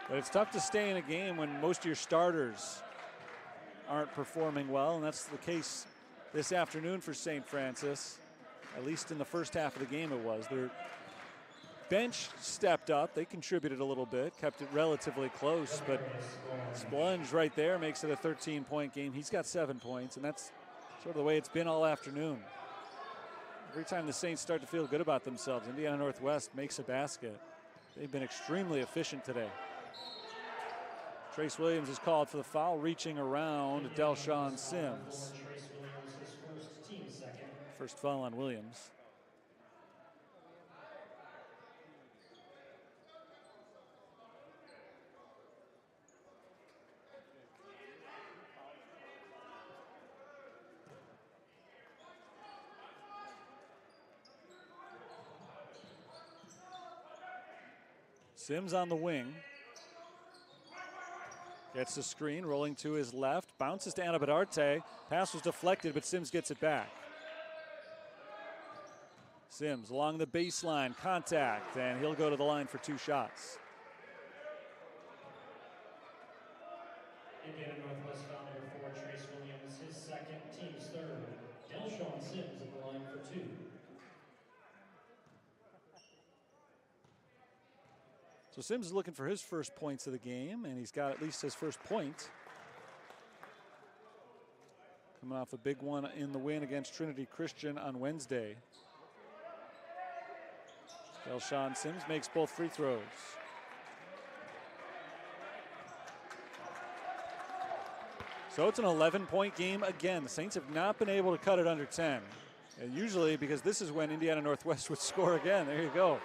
But it's tough to stay in a game when most of your starters aren't performing well, and that's the case this afternoon for St. Francis. At least in the first half of the game it was. Their bench stepped up. They contributed a little bit, kept it relatively close, but Splunge right there makes it a 13-point game. He's got 7 points, and that's sort of the way it's been all afternoon. Every time the Saints start to feel good about themselves, Indiana Northwest makes a basket. They've been extremely efficient today. Trace Williams is called for the foul, reaching around Delshawn Sims. First foul on Williams. Sims on the wing. Gets the screen, rolling to his left, bounces to Anabadarte. Pass was deflected, but Sims gets it back. Sims along the baseline, contact, and he'll go to the line for 2 shots. Indiana Northwest foul number 4, Trace Williams, his second, team's third. Delshawn Sims at the line for 2. So Sims is looking for his first points of the game, and he's got at least his first point. Coming off a big one in the win against Trinity Christian on Wednesday. Delshawn Sims makes both free throws. So it's an 11-point game again. The Saints have not been able to cut it under 10. And usually, because this is when Indiana Northwest would score again. There you go.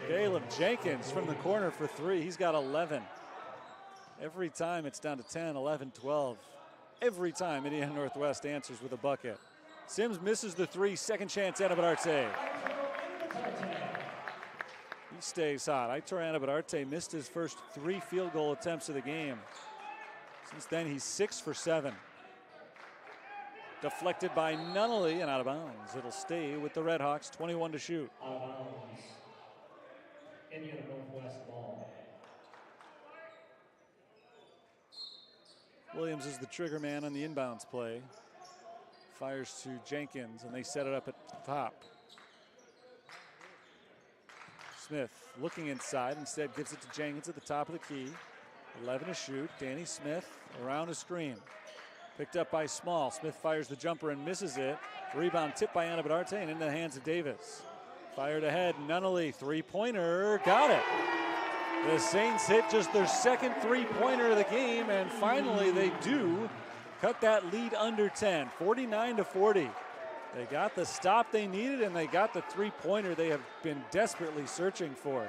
Caleb Jenkins from the corner for 3. He's got 11. Every time it's down to 10, 11, 12. Every time Indiana Northwest answers with a bucket. Sims misses the 3. Second chance, Anabadarte. He stays hot. Aitor Anabadarte missed his first 3 field goal attempts of the game. Since then, he's 6 for 7. Deflected by Nunnally and out of bounds. It'll stay with the Redhawks, 21 to shoot. Out of bounds. Indiana Northwest ball. Williams is the trigger man on the inbounds play. Fires to Jenkins, and they set it up at the top. Smith looking inside, instead gives it to Jenkins at the top of the key. 11 to shoot. Danny Smith around a screen. Picked up by Small. Smith fires the jumper and misses it. Rebound tipped by Anabadarte and into the hands of Davis. Fired ahead, Nunnally, 3-pointer, got it. The Saints hit just their second 3-pointer of the game, and finally they do cut that lead under 10, 49-40. They got the stop they needed, and they got the three-pointer they have been desperately searching for.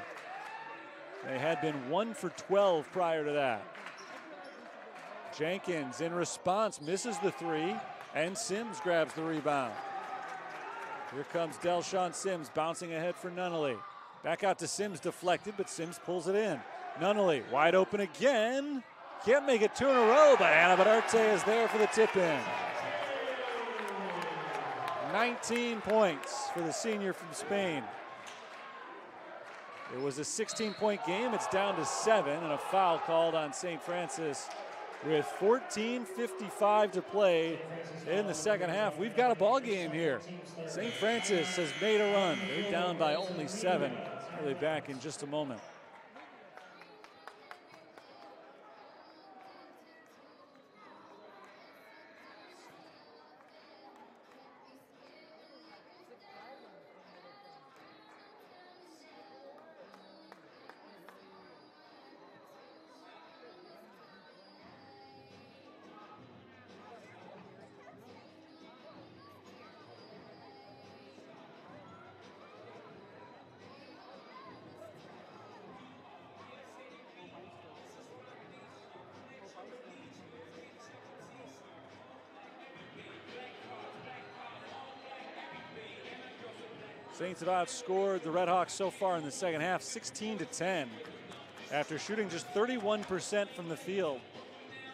They had been 1 for 12 prior to that. Jenkins, in response, misses the three, and Sims grabs the rebound. Here comes Delshawn Sims bouncing ahead for Nunnally. Back out to Sims, deflected, but Sims pulls it in. Nunnally wide open again. Can't make it two in a row, but Ana Bedarte is there for the tip-in. 19 points for the senior from Spain. It was a 16-point game. It's down to 7, and a foul called on St. Francis with 14:55 to play in the second half. We've got a ball game here. St. Francis has made a run. They're down by only 7. We'll be back in just a moment. Saints have outscored the Redhawks so far in the second half, 16-10. After shooting just 31% from the field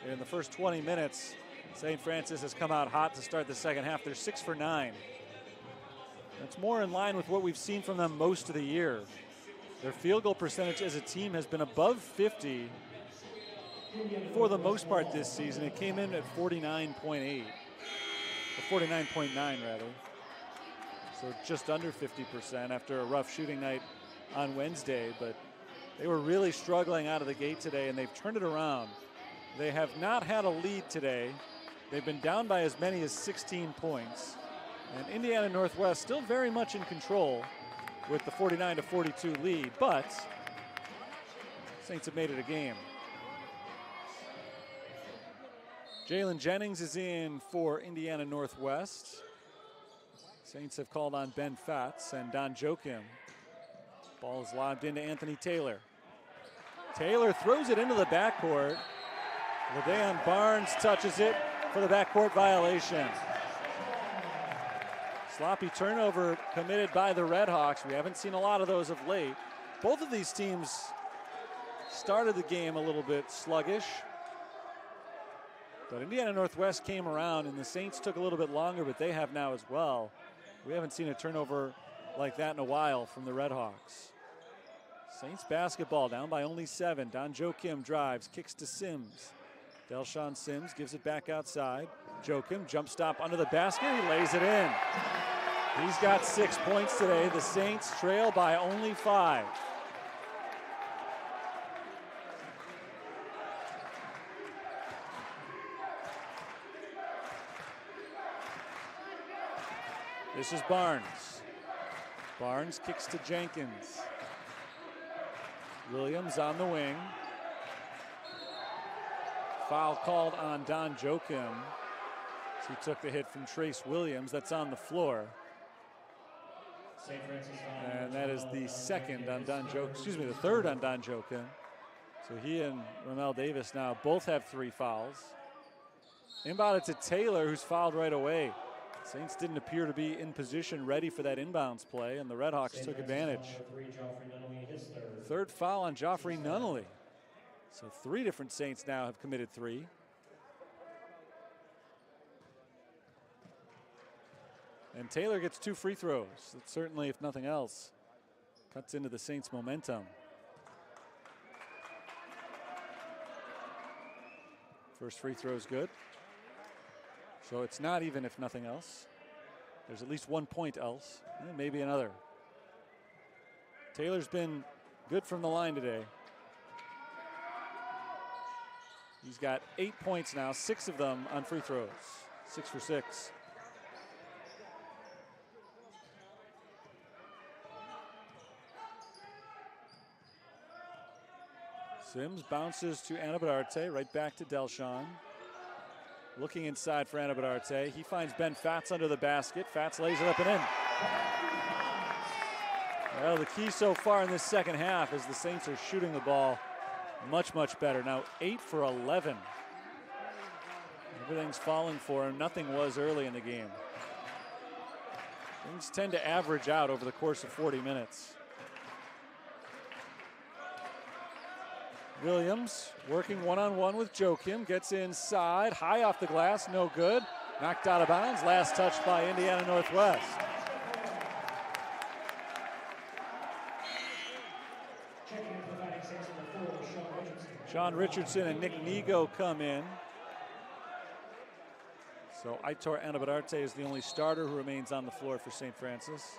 in the first 20 minutes, St. Francis has come out hot to start the second half. They're 6 for 9. That's more in line with what we've seen from them most of the year. Their field goal percentage as a team has been above 50 for the most part this season. It came in at 49.8, or 49.9 rather. So just under 50% after a rough shooting night on Wednesday, but they were really struggling out of the gate today, and they've turned it around. They have not had a lead today. They've been down by as many as 16 points. And Indiana Northwest still very much in control with the 49-42 lead, but Saints have made it a game. Jalen Jennings is in for Indiana Northwest. Saints have called on Ben Fatz and Don Joachim. Ball is lobbed into Anthony Taylor. Taylor throws it into the backcourt. LaDayon Barnes touches it for the backcourt violation. Sloppy turnover committed by the Redhawks. We haven't seen a lot of those of late. Both of these teams started the game a little bit sluggish, but Indiana Northwest came around, and the Saints took a little bit longer, but they have now as well. We haven't seen a turnover like that in a while from the Redhawks. Saints basketball down by only 7. Don Joachim drives, kicks to Sims. Delshawn Sims gives it back outside. Joachim, jump stop under the basket, he lays it in. He's got 6 points today. The Saints trail by only 5. This is Barnes. Barnes kicks to Jenkins. Williams on the wing. Foul called on Don Joachim. He took the hit from Trace Williams. That's on the floor. And that is the second on Don Joachim. Excuse me, the third on Don Joachim. So he and Ramel Davis now both have 3 fouls. Inbound it to Taylor, who's fouled right away. Saints didn't appear to be in position ready for that inbounds play, and the Redhawks took advantage. Third foul on Joffrey Nunnally. So 3 different Saints now have committed 3. And Taylor gets 2 free throws. That certainly, if nothing else, cuts into the Saints' momentum. First free throw is good. So it's not even if nothing else. There's at least 1 point else, and maybe another. Taylor's been good from the line today. He's got 8 points now, 6 of them on free throws. 6 for 6. Sims bounces to Ana Bedarte, right back to Delshawn. Looking inside for Anabadarte. He finds Ben Fatz under the basket. Fatz lays it up and in. Well, the key so far in this second half is the Saints are shooting the ball much, much better. Now 8 for 11. Everything's falling for him. Nothing was early in the game. Things tend to average out over the course of 40 minutes. Williams working one-on-one with Joachim, gets inside, high off the glass, no good. Knocked out of bounds, last touch by Indiana Northwest. Sean Richardson and Nick Nego come in. So Aitor Anabadarte is the only starter who remains on the floor for St. Francis.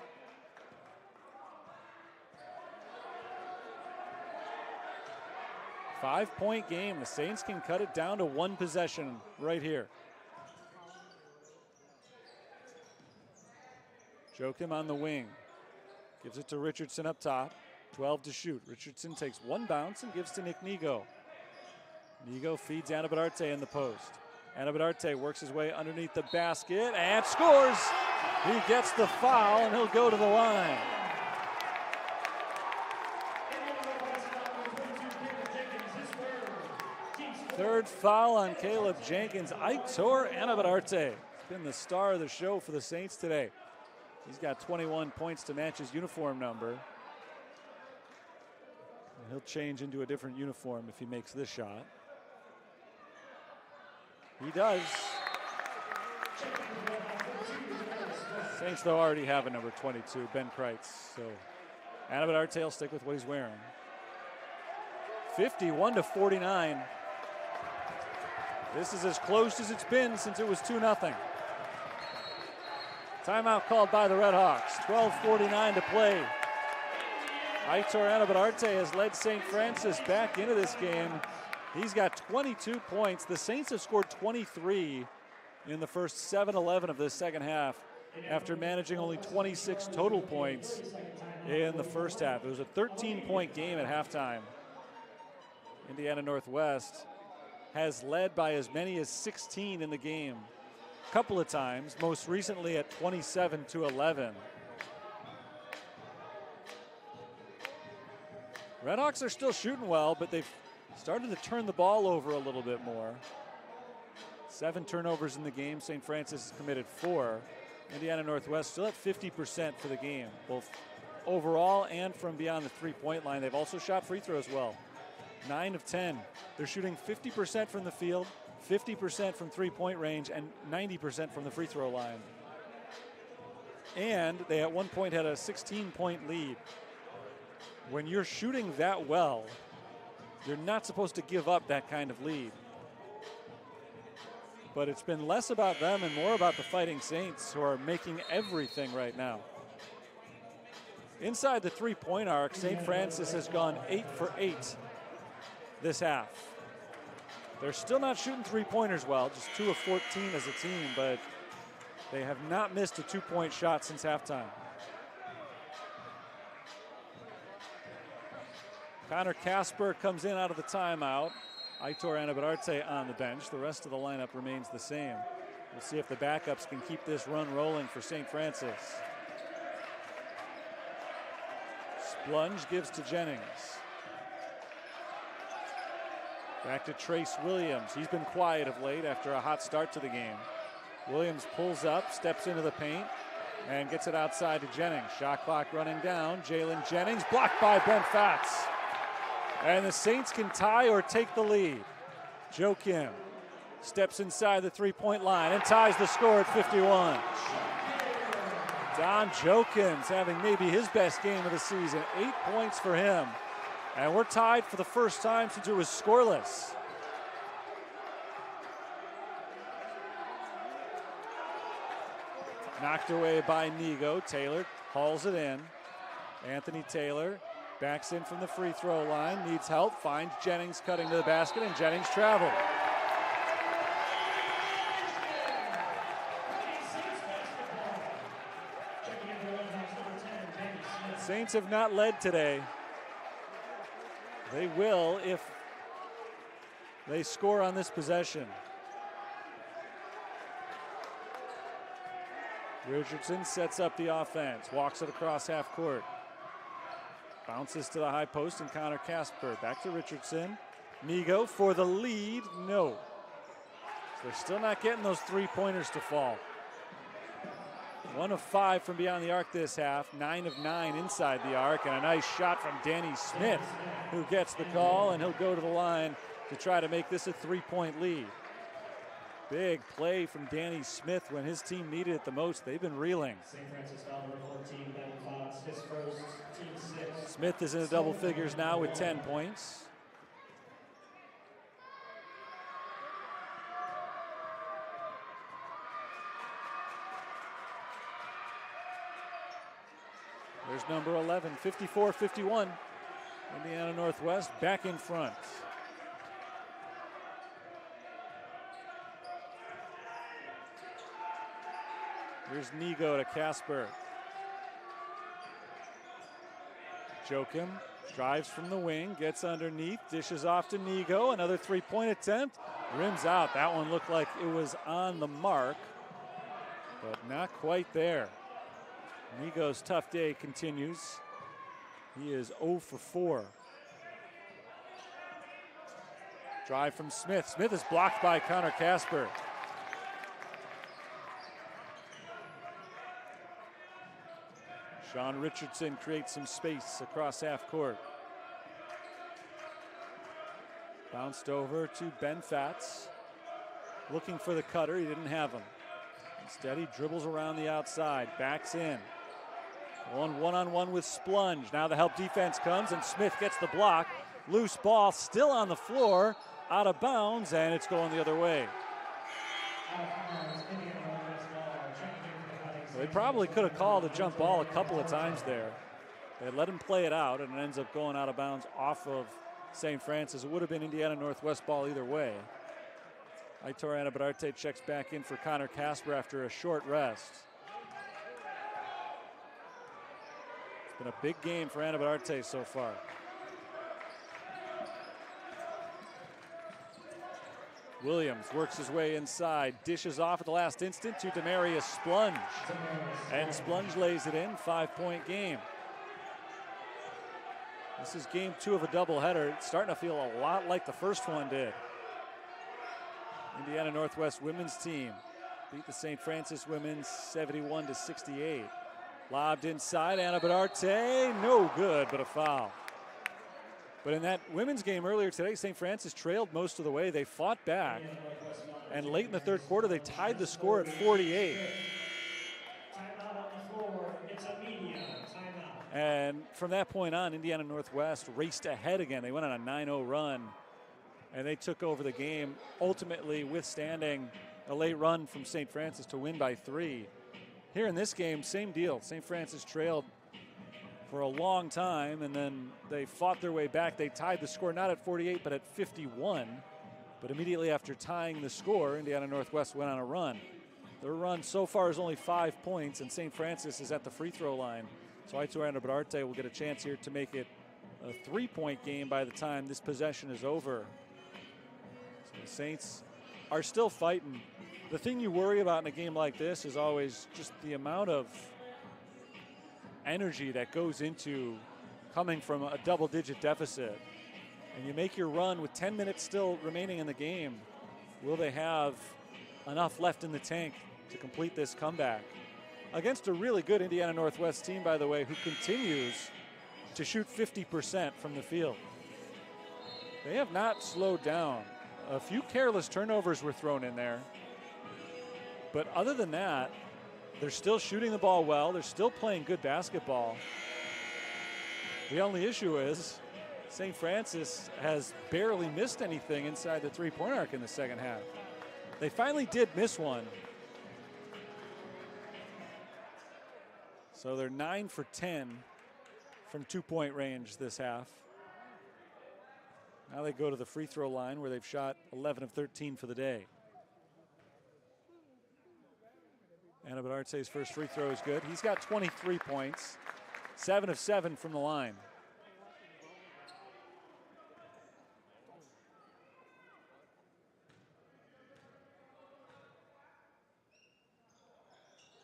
Five-point game. The Saints can cut it down to one possession right here. Joachim on the wing. Gives it to Richardson up top. 12 to shoot. Richardson takes one bounce and gives to Nick Nego. Nego feeds Anabadarte in the post. Anabadarte works his way underneath the basket and scores. He gets the foul and he'll go to the line. Third foul on Caleb Jenkins. Aitor Anabadarte has been the star of the show for the Saints today. He's got 21 points to match his uniform number. And he'll change into a different uniform if he makes this shot. He does. Saints, though, already have a number 22, Ben Kreitz. So Anabadarte will stick with what he's wearing. 51 to 49. This is as close as it's been since it was 2-0. Timeout called by the Redhawks. 12:49 to play. Aitor Anabadarte has led St. Francis back into this game. He's got 22 points. The Saints have scored 23 in the first 7-11 of this second half after managing only 26 total points in the first half. It was a 13-point game at halftime. Indiana Northwest has led by as many as 16 in the game a couple of times, most recently at 27-11. Redhawks are still shooting well, but they've started to turn the ball over a little bit more. 7 turnovers in the game. St. Francis has committed 4. Indiana Northwest still at 50% for the game, both overall and from beyond the three-point line. They've also shot free throws well. 9 of 10. They're shooting 50% from the field, 50% from three-point range, and 90% from the free throw line. And they at one point had a 16-point lead. When you're shooting that well, you're not supposed to give up that kind of lead. But it's been less about them and more about the Fighting Saints, who are making everything right now. Inside the three-point arc, St. Francis has gone 8 for 8 this half. They're still not shooting three-pointers well, just 2 of 14 as a team, but they have not missed a two-point shot since halftime. Connor Casper comes in out of the timeout. Aitor Anabadarte on the bench. The rest of the lineup remains the same. We'll see if the backups can keep this run rolling for St. Francis. Splunge gives to Jennings. Back to Trace Williams. He's been quiet of late after a hot start to the game. Williams pulls up, steps into the paint, and gets it outside to Jennings. Shot clock running down. Jalen Jennings blocked by Ben Fatz. And the Saints can tie or take the lead. Joachim steps inside the three-point line and ties the score at 51. Don Joachim's having maybe his best game of the season. 8 points for him. And we're tied for the first time since it was scoreless. Knocked away by Nego. Taylor hauls it in. Anthony Taylor backs in from the free throw line, needs help, finds Jennings cutting to the basket, and Jennings traveled. Saints have not led today. They will if they score on this possession. Richardson sets up the offense, walks it across half court. Bounces to the high post, and Connor Casper back to Richardson. Nigo for the lead, no. So they're still not getting those three-pointers to fall. 1 of 5 from beyond the arc this half, 9 of 9 inside the arc, and a nice shot from Danny Smith, who gets the call, and he'll go to the line to try to make this a 3-point lead. Big play from Danny Smith when his team needed it the most. They've been reeling. Smith is in the double figures now with 10 points. There's number 11, 54-51. Indiana Northwest back in front. Here's Nigo to Casper. Joachim drives from the wing, gets underneath, dishes off to Nigo. Another three-point attempt. Rims out. That one looked like it was on the mark, but not quite there. Nigo's tough day continues. He is 0 for 4. Drive from Smith. Smith is blocked by Connor Casper. Sean Richardson creates some space across half court. Bounced over to Ben Fatz. Looking for the cutter, he didn't have him. Instead, he dribbles around the outside, backs in. One-on-one with Splunge. Now the help defense comes, and Smith gets the block. Loose ball, still on the floor, out of bounds, and it's going the other way. They probably could have called a jump ball a couple of times there. They let him play it out, and it ends up going out of bounds off of St. Francis. It would have been Indiana Northwest ball either way. Aitor Anabadarte checks back in for Connor Casper after a short rest. It's been a big game for Anabadarte so far. Williams works his way inside, dishes off at the last instant to Demarius Splunge. And Splunge lays it in, 5-point game. This is game 2 of a doubleheader. It's starting to feel a lot like the first one did. Indiana Northwest women's team beat the St. Francis women's 71-68. Lobbed inside, Anabadarte, no good, but a foul. But in that women's game earlier today, St. Francis trailed most of the way. They fought back, and late in the third quarter, they tied the score at 48. And from that point on, Indiana Northwest raced ahead again. They went on a 9-0 run, and they took over the game, ultimately withstanding a late run from St. Francis to win by 3. Here in this game, same deal. St. Francis trailed for a long time, and then they fought their way back. They tied the score not at 48, but at 51. But immediately after tying the score, Indiana Northwest went on a run. Their run so far is only 5 points, and St. Francis is at the free throw line. So Aitor Anabadarte will get a chance here to make it a 3-point game by the time this possession is over. So the Saints are still fighting. The thing you worry about in a game like this is always just the amount of energy that goes into coming from a double-digit deficit. And you make your run with 10 minutes still remaining in the game. Will they have enough left in the tank to complete this comeback? Against a really good Indiana Northwest team, by the way, who continues to shoot 50% from the field. They have not slowed down. A few careless turnovers were thrown in there. But other than that, they're still shooting the ball well. They're still playing good basketball. The only issue is St. Francis has barely missed anything inside the three-point arc in the second half. They finally did miss one. So they're 9 for 10 from 2-point range this half. Now they go to the free throw line where they've shot 11 of 13 for the day. Anabadarte's first free throw is good. He's got 23 points, 7 of 7 from the line.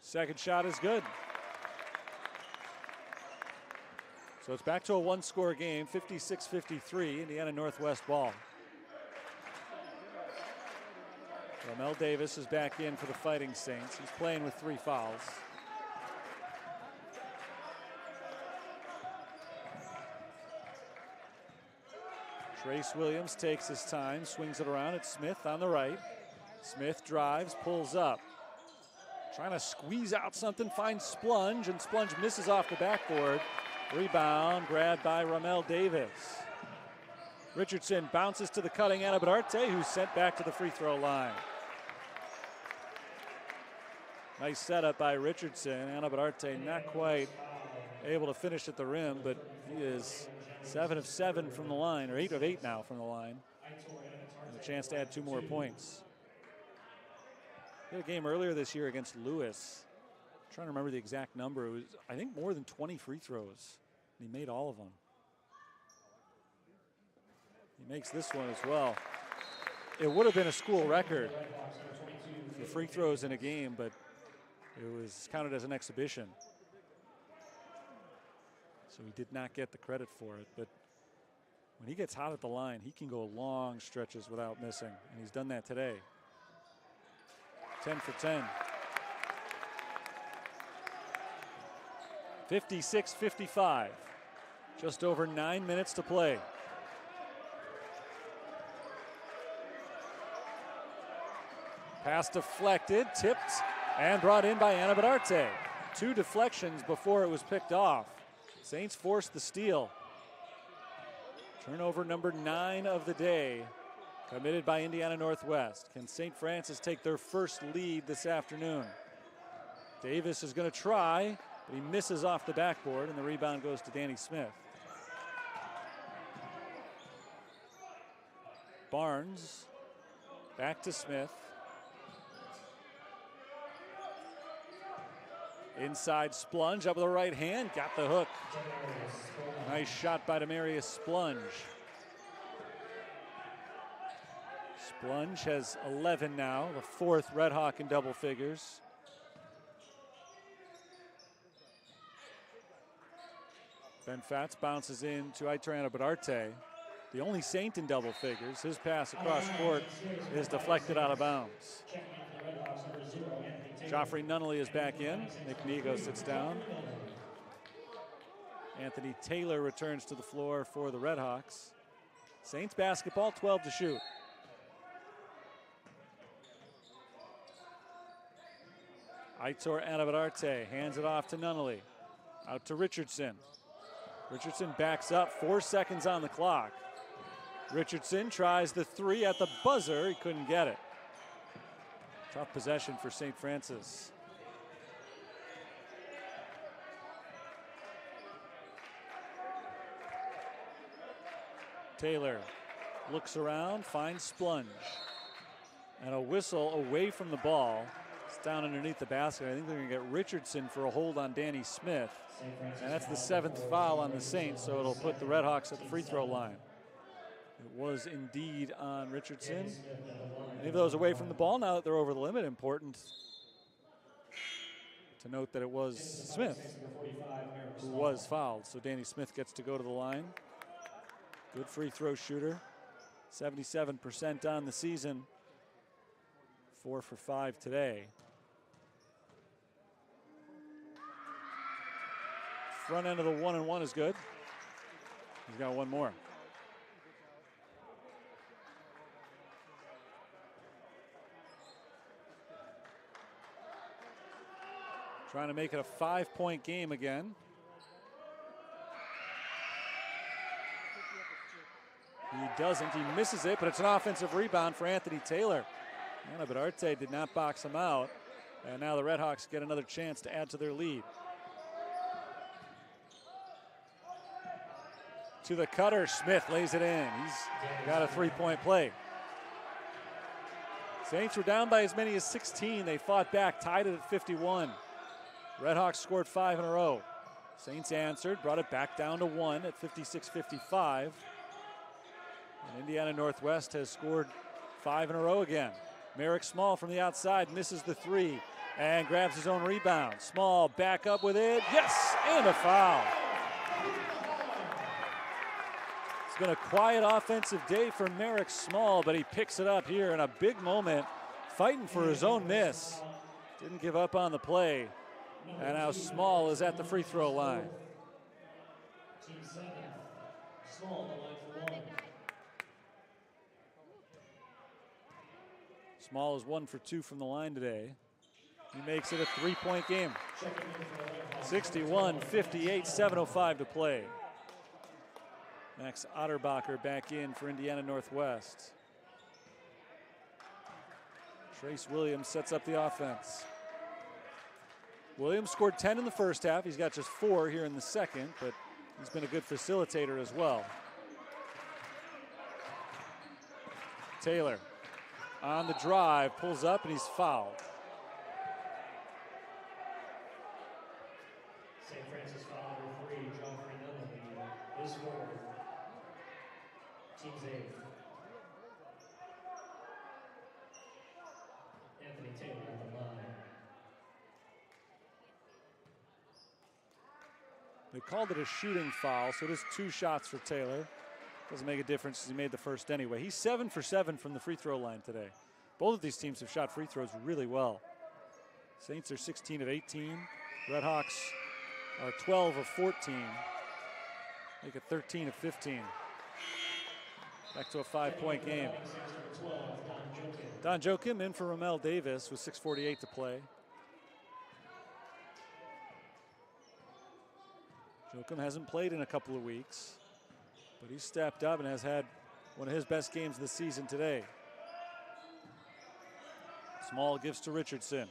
Second shot is good. So it's back to a one-score game, 56-53, Indiana Northwest ball. Ramel Davis is back in for the Fighting Saints. He's playing with 3 fouls. Trace Williams takes his time, swings it around. It's Smith on the right. Smith drives, pulls up. Trying to squeeze out something, finds Splunge, and Splunge misses off the backboard. Rebound grabbed by Ramel Davis. Richardson bounces to the cutting Anabadarte, who's sent back to the free throw line. Nice setup by Richardson. Anabadarte not quite able to finish at the rim, but he is 7 of 7 from the line, or 8 of 8 now from the line. And a chance to add 2 more points. He had a game earlier this year against Lewis. I'm trying to remember the exact number. It was, I think, more than 20 free throws. And he made all of them. He makes this one as well. It would have been a school record for free throws in a game, but it was counted as an exhibition. So he did not get the credit for it. But when he gets hot at the line, he can go long stretches without missing. And he's done that today. 10 for 10. 56-55. Just over 9 minutes to play. Pass deflected, tipped, and brought in by Anabadarte. 2 deflections before it was picked off. Saints forced the steal. Turnover number 9 of the day, committed by Indiana Northwest. Can St. Francis take their first lead this afternoon? Davis is going to try, but he misses off the backboard, and the rebound goes to Danny Smith. Barnes, back to Smith. Inside Splunge, up with the right hand, got the hook. Nice shot by Demarius Splunge. Splunge has 11 now, the 4th Red Hawk in double figures. Ben Fatz bounces in to Aitor Anabadarte, the only Saint in double figures. His pass across court is deflected out of bounds. Joffrey Nunnally is back in. Nick Migo sits down. Anthony Taylor returns to the floor for the Red Hawks. Saints basketball, 12 to shoot. Aitor Anabadarte hands it off to Nunnally. Out to Richardson. Richardson backs up, 4 seconds on the clock. Richardson tries the 3 at the buzzer. He couldn't get it. Tough possession for St. Francis. Taylor looks around, finds Splunge. And a whistle away from the ball. It's down underneath the basket. I think they're going to get Richardson for a hold on Danny Smith. And that's the 7th foul on the Saints, so it'll put the Red Hawks at the free throw line. It was indeed on Richardson. Any of those away from the ball now that they're over the limit, important to note that it was Smith who was fouled. So Danny Smith gets to go to the line. Good free throw shooter. 77% on the season. 4 for 5 today. Front end of the 1-and-1 is good. He's got one more. Trying to make it a 5-point game again. He doesn't, he misses it, but it's an offensive rebound for Anthony Taylor. Anabadarte did not box him out, and now the Red Hawks get another chance to add to their lead. To the cutter, Smith lays it in. He's got a 3-point play. Saints were down by as many as 16. They fought back, tied it at 51. Red Hawks scored 5 in a row. Saints answered, brought it back down to 1 at 56-55. And Indiana Northwest has scored 5 in a row again. Merrick Small from the outside misses the 3. and grabs his own rebound. Small back up with it. Yes, and a foul. It's been a quiet offensive day for Merrick Small, but he picks it up here in a big moment, fighting for his own miss. Didn't give up on the play. And now Small is at the free throw line. Team 7, Small, the line for one. Small is 1 for 2 from the line today. He makes it a 3-point game. 61-58, 7:05 to play. Max Otterbacher back in for Indiana Northwest. Trace Williams sets up the offense. Williams scored 10 in the first half. He's got just 4 here in the second, but he's been a good facilitator as well. Taylor on the drive, pulls up, and he's fouled. St. Francis foul number 3, John Fernando, is forward. Team's 8. Anthony Taylor at the line. They called it a shooting foul, so it is 2 shots for Taylor. Doesn't make a difference because he made the first anyway. He's 7 for 7 from the free throw line today. Both of these teams have shot free throws really well. Saints are 16 of 18. Redhawks are 12 of 14. Make it 13 of 15. Back to a 5-point game. Don Joachim in for Ramel Davis with 6:48 to play. Joachim hasn't played in a couple of weeks, but he stepped up and has had one of his best games of the season today. Small gives to Richardson.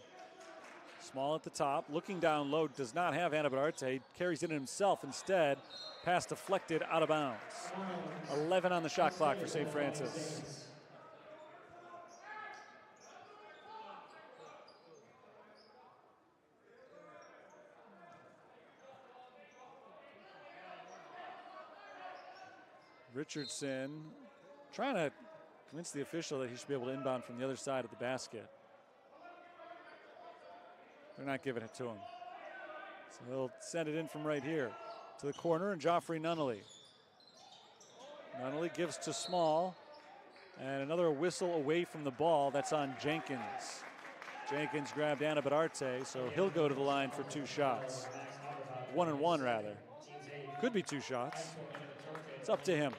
Small at the top, looking down low, does not have Hannibal Arte, carries it in himself instead. Pass deflected out of bounds. 11 on the shot clock for St. Francis. Richardson trying to convince the official that he should be able to inbound from the other side of the basket. They're not giving it to him. So he'll send it in from right here to the corner, and Joffrey Nunnally. Nunnally gives to Small, and another whistle away from the ball. That's on Jenkins. Jenkins grabbed Anna Bedarte, so he'll go to the line for 2 shots. 1 and 1 rather. Could be 2 shots. It's up to him.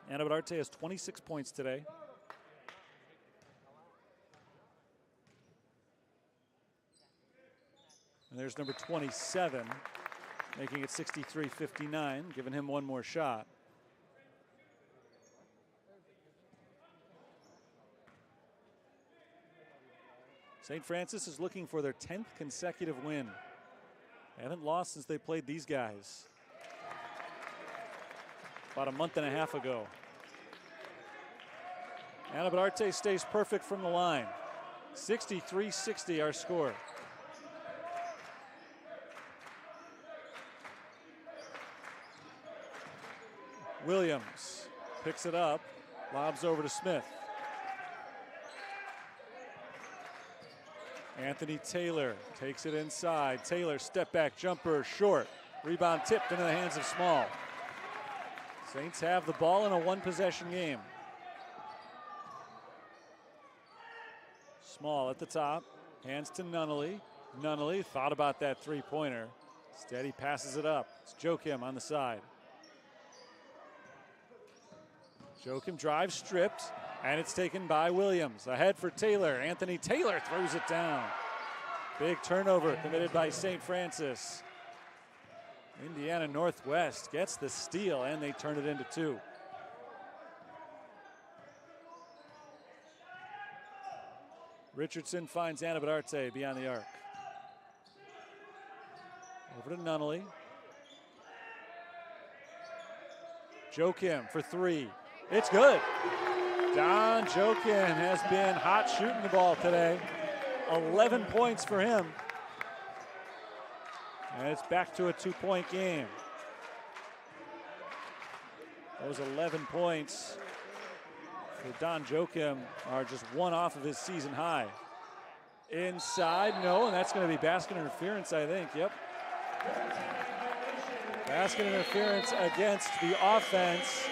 Anna Bedarte has 26 points today. And there's number 27, making it 63-59, giving him 1 more shot. St. Francis is looking for their 10th consecutive win. They haven't lost since they played these guys about a month and a half ago. Anna Bedarte stays perfect from the line. 63-60 our score. Williams picks it up, lobs over to Smith. Anthony Taylor takes it inside. Taylor step back jumper short. Rebound tipped into the hands of Small. Saints have the ball in a 1-possession game. Small at the top, hands to Nunnally. Nunnally thought about that 3-pointer. Instead he passes it up. It's Joachim on the side. Joachim drives, stripped, and it's taken by Williams. Ahead for Taylor. Anthony Taylor throws it down. Big turnover committed by St. Francis. Indiana Northwest gets the steal, and they turn it into 2. Richardson finds Anna Bedarte beyond the arc. Over to Nunnally. Joachim for 3. It's good. Don Joachim has been hot shooting the ball today. 11 points for him. And it's back to a 2-point game. Those 11 points for Don Joachim are just 1 off of his season high. inside. No, and that's going to be basket interference, I think. Yep. Basket interference against the offense.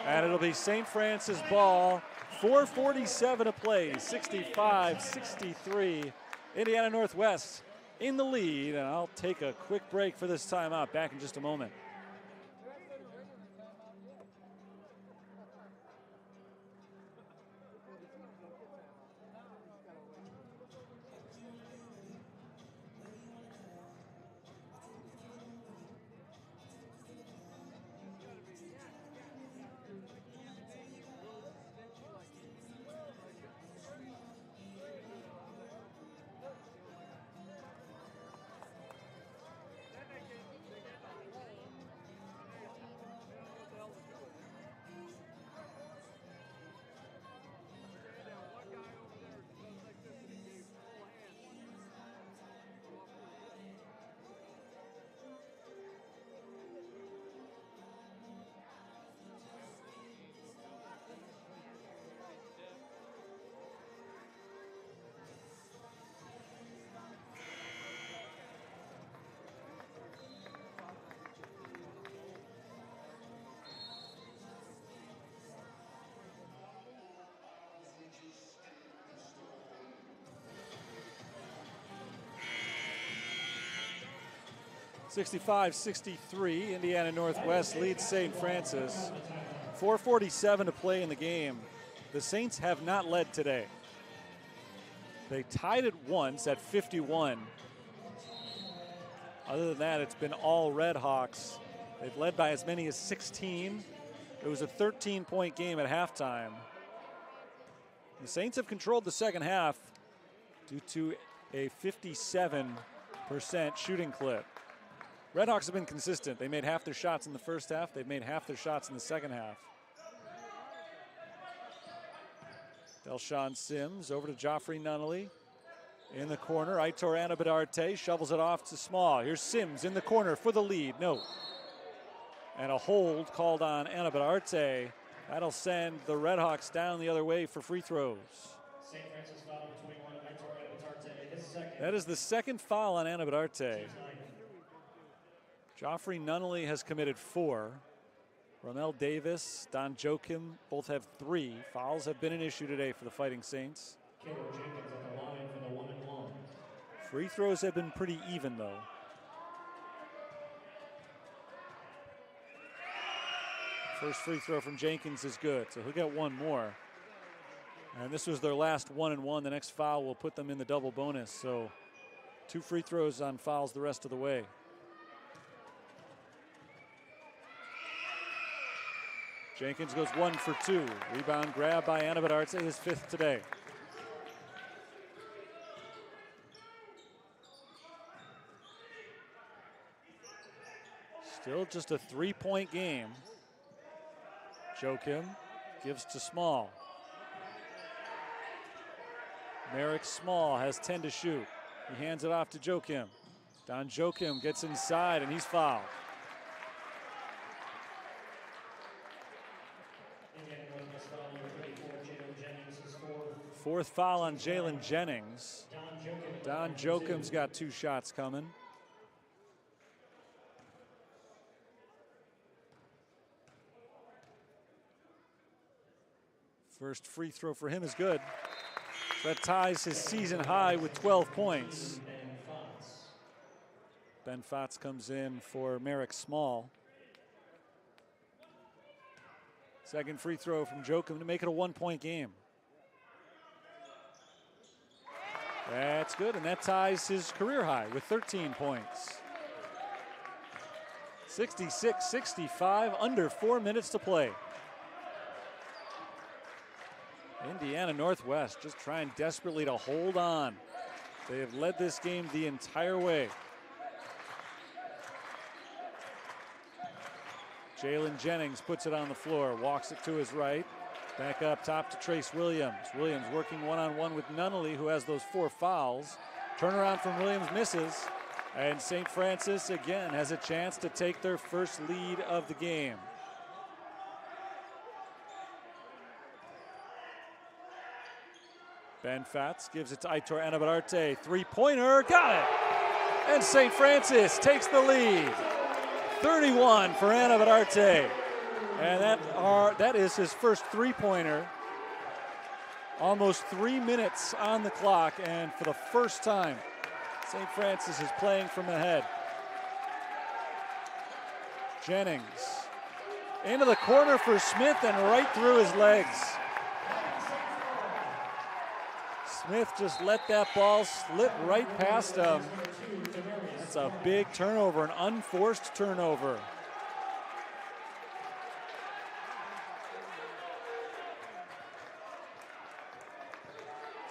And it'll be St. Francis ball. 4:47 to play, 65-63. Indiana Northwest in the lead. And I'll take a quick break for this timeout. Back in just a moment. (65-63), Indiana Northwest leads St. Francis. 4:47 to play in the game. The Saints have not led today. They tied it once at 51. Other than that, it's been all Red Hawks. They've led by as many as 16. It was a 13-point game at halftime. The Saints have controlled the second half due to a 57% shooting clip. Red Hawks have been consistent. They made half their shots in the first half. They've made half their shots in the second half. Delshawn Sims over to Joffrey Nunnally. In the corner, Aitor Anabadarte shovels it off to Small. Here's Sims in the corner for the lead. No. And a hold called on Anabadarte. That'll send the Red Hawks down the other way for free throws. St. Francis foul number 21, Aitor Anabadarte, his second. That is the second foul on Anabadarte. Joffrey Nunnally has committed 4. Ramel Davis, Don Joachim both have 3. Fouls have been an issue today for the Fighting Saints. Caleb Jenkins at the line for the 1-and-1. Free throws have been pretty even, though. First free throw from Jenkins is good, so he'll get one more. And this was their last 1-and-1. The next foul will put them in the double bonus, so 2 free throws on fouls the rest of the way. Jenkins goes 1 for 2. Rebound grab by Anabadarte, his 5th today. Still just a 3-point game. Joachim gives to Small. Merrick Small has 10 to shoot. He hands it off to Joachim. Don Joachim gets inside and he's fouled. Fourth foul on Jalen Jennings. Don Joachim's got 2 shots coming. First free throw for him is good. That ties his season high with 12 points. Ben Fotz comes in for Merrick Small. Second free throw from Joachim to make it a 1-point game. That's good, and that ties his career high with 13 points. 66-65, under 4 minutes to play. Indiana Northwest just trying desperately to hold on. They have led this game the entire way. Jalen Jennings puts it on the floor, walks it to his right. Back up top to Trace Williams. Williams working one-on-one with Nunnally, who has those 4 fouls. Turnaround from Williams misses. And St. Francis again has a chance to take their first lead of the game. Ben Fatz gives it to Aitor Anabararte. Three-pointer, got it! And St. Francis takes the lead. 31 for Anabararte. And that is his first three-pointer. Almost 3 minutes on the clock, and for the first time, St. Francis is playing from ahead. Jennings into the corner for Smith and right through his legs. Smith just let that ball slip right past him. That's a big turnover, an unforced turnover.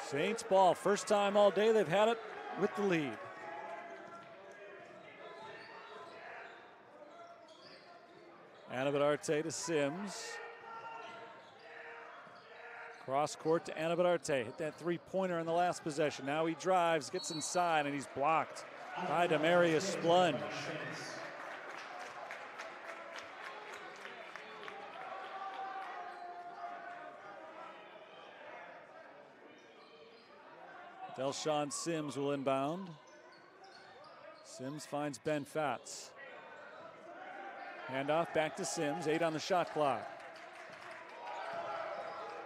Saints ball, first time all day they've had it with the lead. Anabararte to Sims. Cross court to Anabararte. Hit that three-pointer in the last possession. Now he drives, gets inside, and he's blocked by Demarius Splunge. Delshawn Sims will inbound. Sims finds Ben Fatz. Handoff back to Sims, 8 on the shot clock.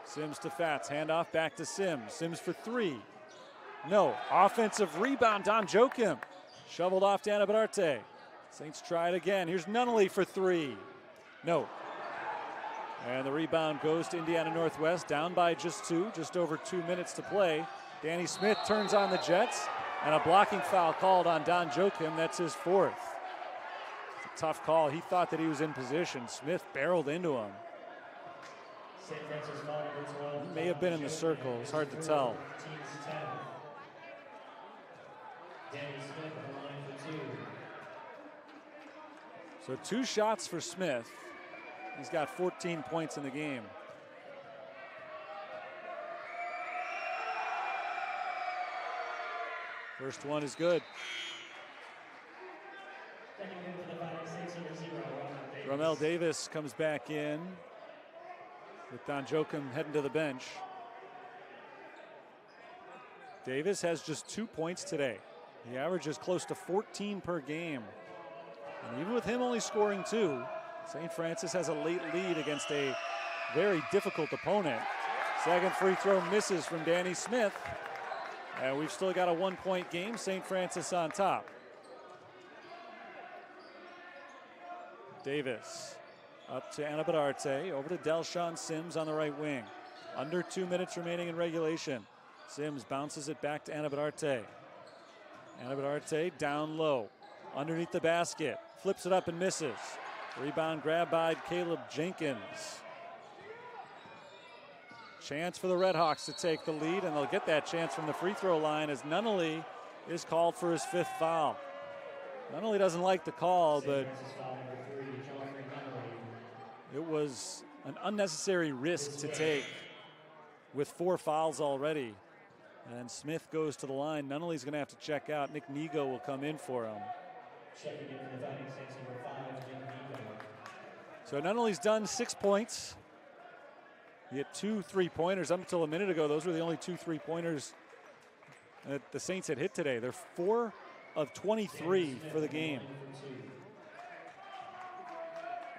Sims to Fatz, handoff back to Sims. Sims for 3. No, offensive rebound, Don Joachim. Shoveled off to Anabararte. Saints try it again. Here's Nunnally for 3. No. And the rebound goes to Indiana Northwest, down by just 2, just over 2 minutes to play. Danny Smith turns on the Jets, and a blocking foul called on Don Joachim. That's his 4th. It's a tough call. He thought that he was in position. Smith barreled into him. He may have been in the circle. It's hard to tell. So 2 shots for Smith. He's got 14 points in the game. First one is good. Ramel Davis comes back in with Don Joachim heading to the bench. Davis has just 2 points today. He averages close to 14 per game. And even with him only scoring 2, St. Francis has a late lead against a very difficult opponent. Second free throw misses from Danny Smith. And we've still got a 1-point game. St. Francis on top. Davis up to Anabararte, over to Delshawn Sims on the right wing. Under 2 minutes remaining in regulation. Sims bounces it back to Anabararte. Anabararte down low, underneath the basket. Flips it up and misses. Rebound grab by Caleb Jenkins. Chance for the Redhawks to take the lead, and they'll get that chance from the free throw line as Nunnally is called for his 5th foul. Nunnally doesn't like the call, but it was an unnecessary risk to take with 4 fouls already. And Smith goes to the line. Nunnally's going to have to check out. Nick Nigo will come in for him. So Nunnally's done 6 points. He hit 2 3-pointers up until a minute ago. Those were the only 2 3-pointers that the Saints had hit today. They're 4 of 23 for the game.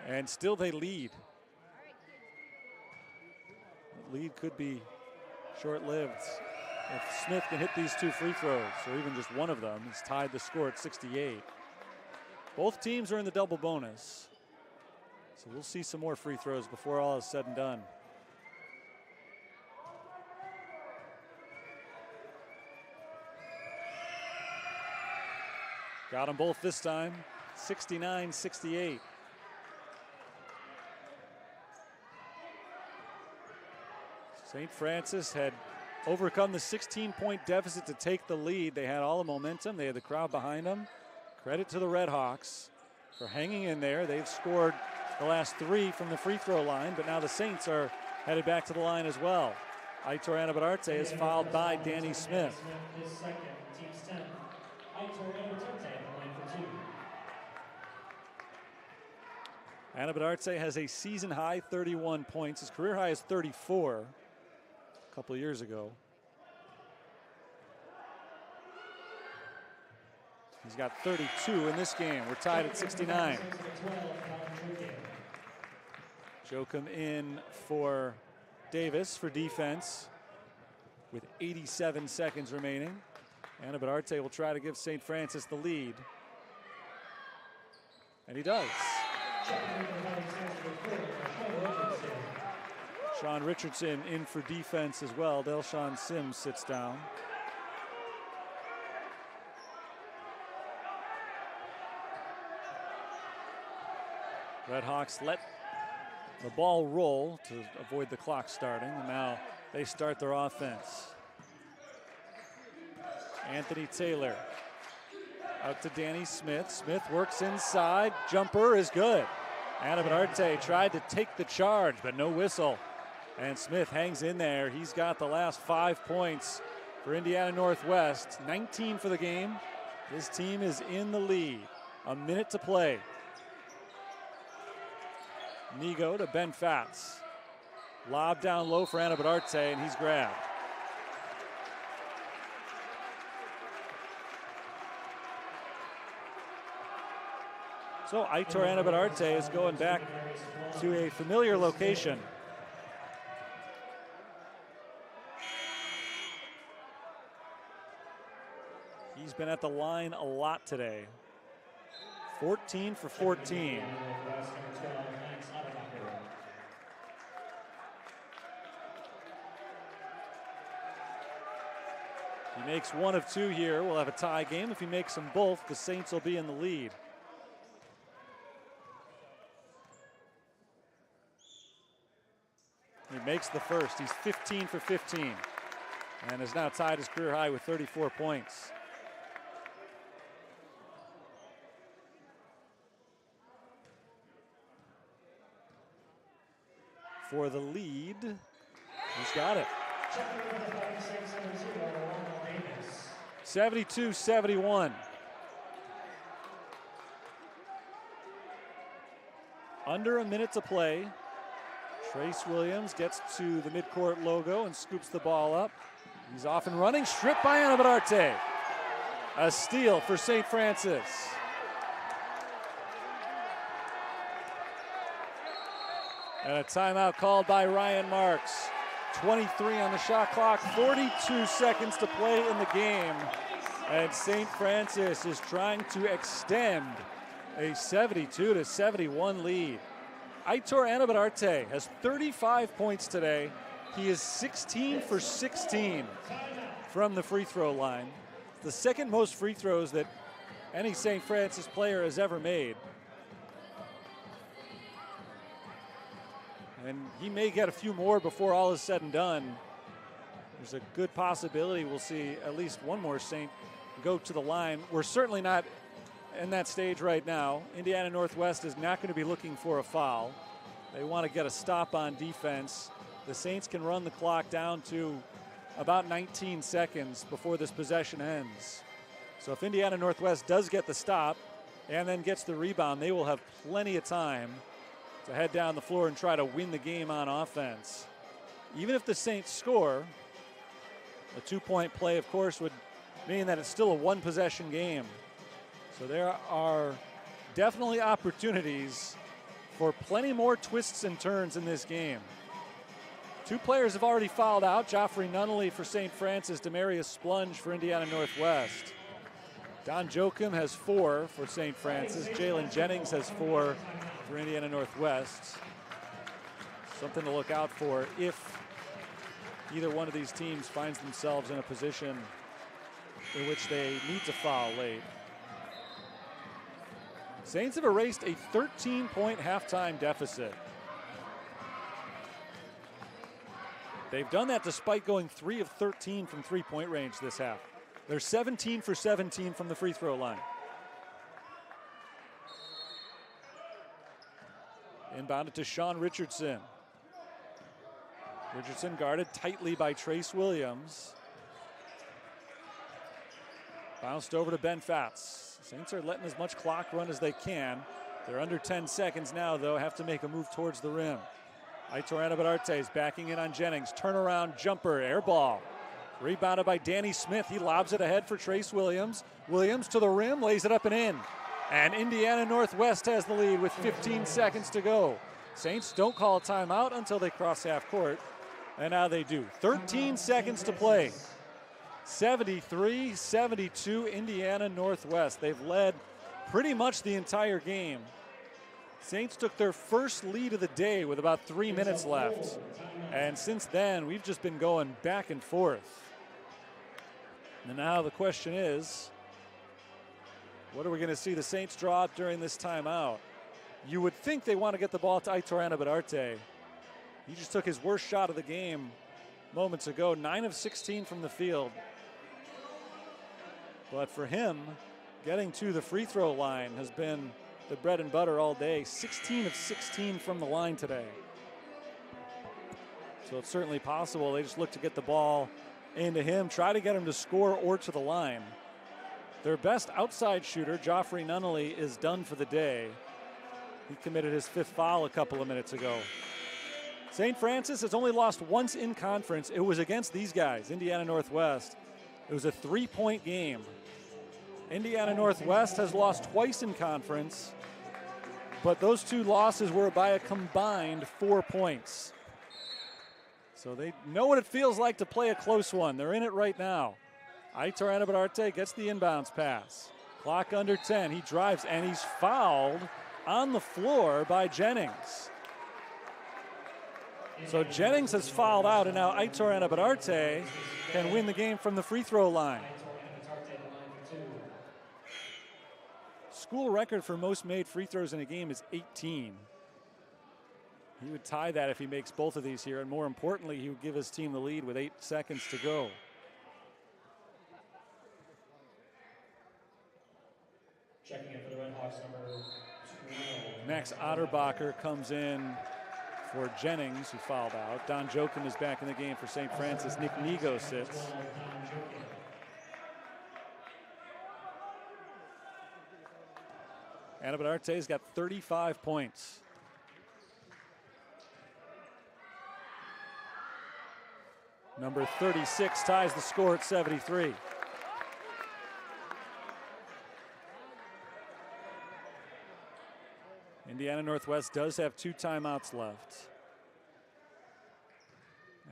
And still they lead. The lead could be short-lived. If Smith can hit these 2 free throws, or even just one of them, he's tied the score at 68. Both teams are in the double bonus. So we'll see some more free throws before all is said and done. Got them both this time, 69-68. St. Francis had overcome the 16-point deficit to take the lead. They had all the momentum. They had the crowd behind them. Credit to the Redhawks for hanging in there. They've scored the last 3 from the free throw line, but now the Saints are headed back to the line as well. Aitor Anabararte is fouled by Danny Smith. Anabararte has a season high 31 points. His career high is 34 a couple of years ago. He's got 32 in this game. We're tied at 69. Jokum in for Davis for defense with 87 seconds remaining. Anabadarte will try to give St. Francis the lead. And he does. Sean Richardson in for defense as well. Delshawn Sims sits down. Redhawks let the ball roll to avoid the clock starting, and now they start their offense. Anthony Taylor out to Danny Smith. Smith works inside. Jumper is good. Anabadarte tried to take the charge, but no whistle. And Smith hangs in there. He's got the last 5 points for Indiana Northwest. 19 for the game. His team is in the lead. A minute to play. Nigo to Ben Fatz. Lob down low for Anabadarte, and he's grabbed. So Aitor Anabadarte is going back to a familiar location. He's been at the line a lot today. 14 for 14. He makes one of two here. We'll have a tie game. If he makes them both, the Saints will be in the lead. He makes the first. He's 15 for 15 and has now tied his career high with 34 points. For the lead, he's got it. 72-71. Under a minute to play. Trace Williams gets to the midcourt logo and scoops the ball up. He's off and running, stripped by Anabadarte. A steal for St. Francis. And a timeout called by Ryan Marks. 23 on the shot clock, 42 seconds to play in the game. And St. Francis is trying to extend a 72-71 lead. Aitor Anabadarte has 35 points today. He is 16 for 16 from the free throw line. The second most free throws that any St. Francis player has ever made. And he may get a few more before all is said and done. There's a good possibility we'll see at least one more Saint go to the line. We're certainly not in that stage right now. Indiana Northwest is not going to be looking for a foul. They want to get a stop on defense. The Saints can run the clock down to about 19 seconds before this possession ends. So if Indiana Northwest does get the stop and then gets the rebound, they will have plenty of time to head down the floor and try to win the game on offense. Even if the Saints score, a 2-point play, of course, would mean that it's still a one-possession game. So there are definitely opportunities for plenty more twists and turns in this game. Two players have already fouled out. Joffrey Nunnally for St. Francis, Demarius Splunge for Indiana Northwest. Don Jokum has 4 for St. Francis. Jalen Jennings has 4 for Indiana Northwest. Something to look out for if either one of these teams finds themselves in a position in which they need to foul late. Saints have erased a 13-point halftime deficit. They've done that despite going 3 of 13 from three-point range this half. They're 17 for 17 from the free throw line. Inbounded to Sean Richardson. Richardson guarded tightly by Trace Williams. Bounced over to Ben Fatz. Saints are letting as much clock run as they can. They're under 10 seconds now, though, have to make a move towards the rim. Aitor Anabadarte is backing in on Jennings. Turnaround jumper, air ball. Rebounded by Danny Smith. He lobs it ahead for Trace Williams. Williams to the rim, lays it up and in. And Indiana Northwest has the lead with 15 seconds to go. Saints don't call a timeout until they cross half court. And now they do. 13 seconds to play. 73-72 Indiana Northwest. They've led pretty much the entire game. Saints took their first lead of the day with about 3 minutes left. And since then, we've just been going back and forth. And now the question is, what are we going to see the Saints draw up during this timeout? You would think they want to get the ball to Aitor Anabadarte. He just took his worst shot of the game moments ago, 9 of 16 from the field. But for him, getting to the free throw line has been the bread and butter all day. 16 of 16 from the line today. So it's certainly possible. They just look to get the ball into him, try to get him to score or to the line. Their best outside shooter, Joffrey Nunnally, is done for the day. He committed his 5th foul a couple of minutes ago. St. Francis has only lost once in conference. It was against these guys, Indiana Northwest. It was a 3-point game. Indiana Northwest has lost twice in conference, but those 2 losses were by a combined 4 points. So they know what it feels like to play a close one. They're in it right now. Aitor Anabadarte gets the inbounds pass. Clock under 10. He drives, and he's fouled on the floor by Jennings. So Jennings has fouled out, and now Aitor Anabadarte can win the game from the free throw line. School record for most made free throws in a game is 18. He would tie that if he makes both of these here, and more importantly, he would give his team the lead with 8 seconds to go. Checking in for the Red Hawks, number 12. Max Otterbacher comes in for Jennings, who fouled out. Don Joachim is back in the game for St. Francis. Nick Nigo sits. Anabadarte's got 35 points. Number 36 ties the score at 73. Indiana Northwest does have 2 timeouts left.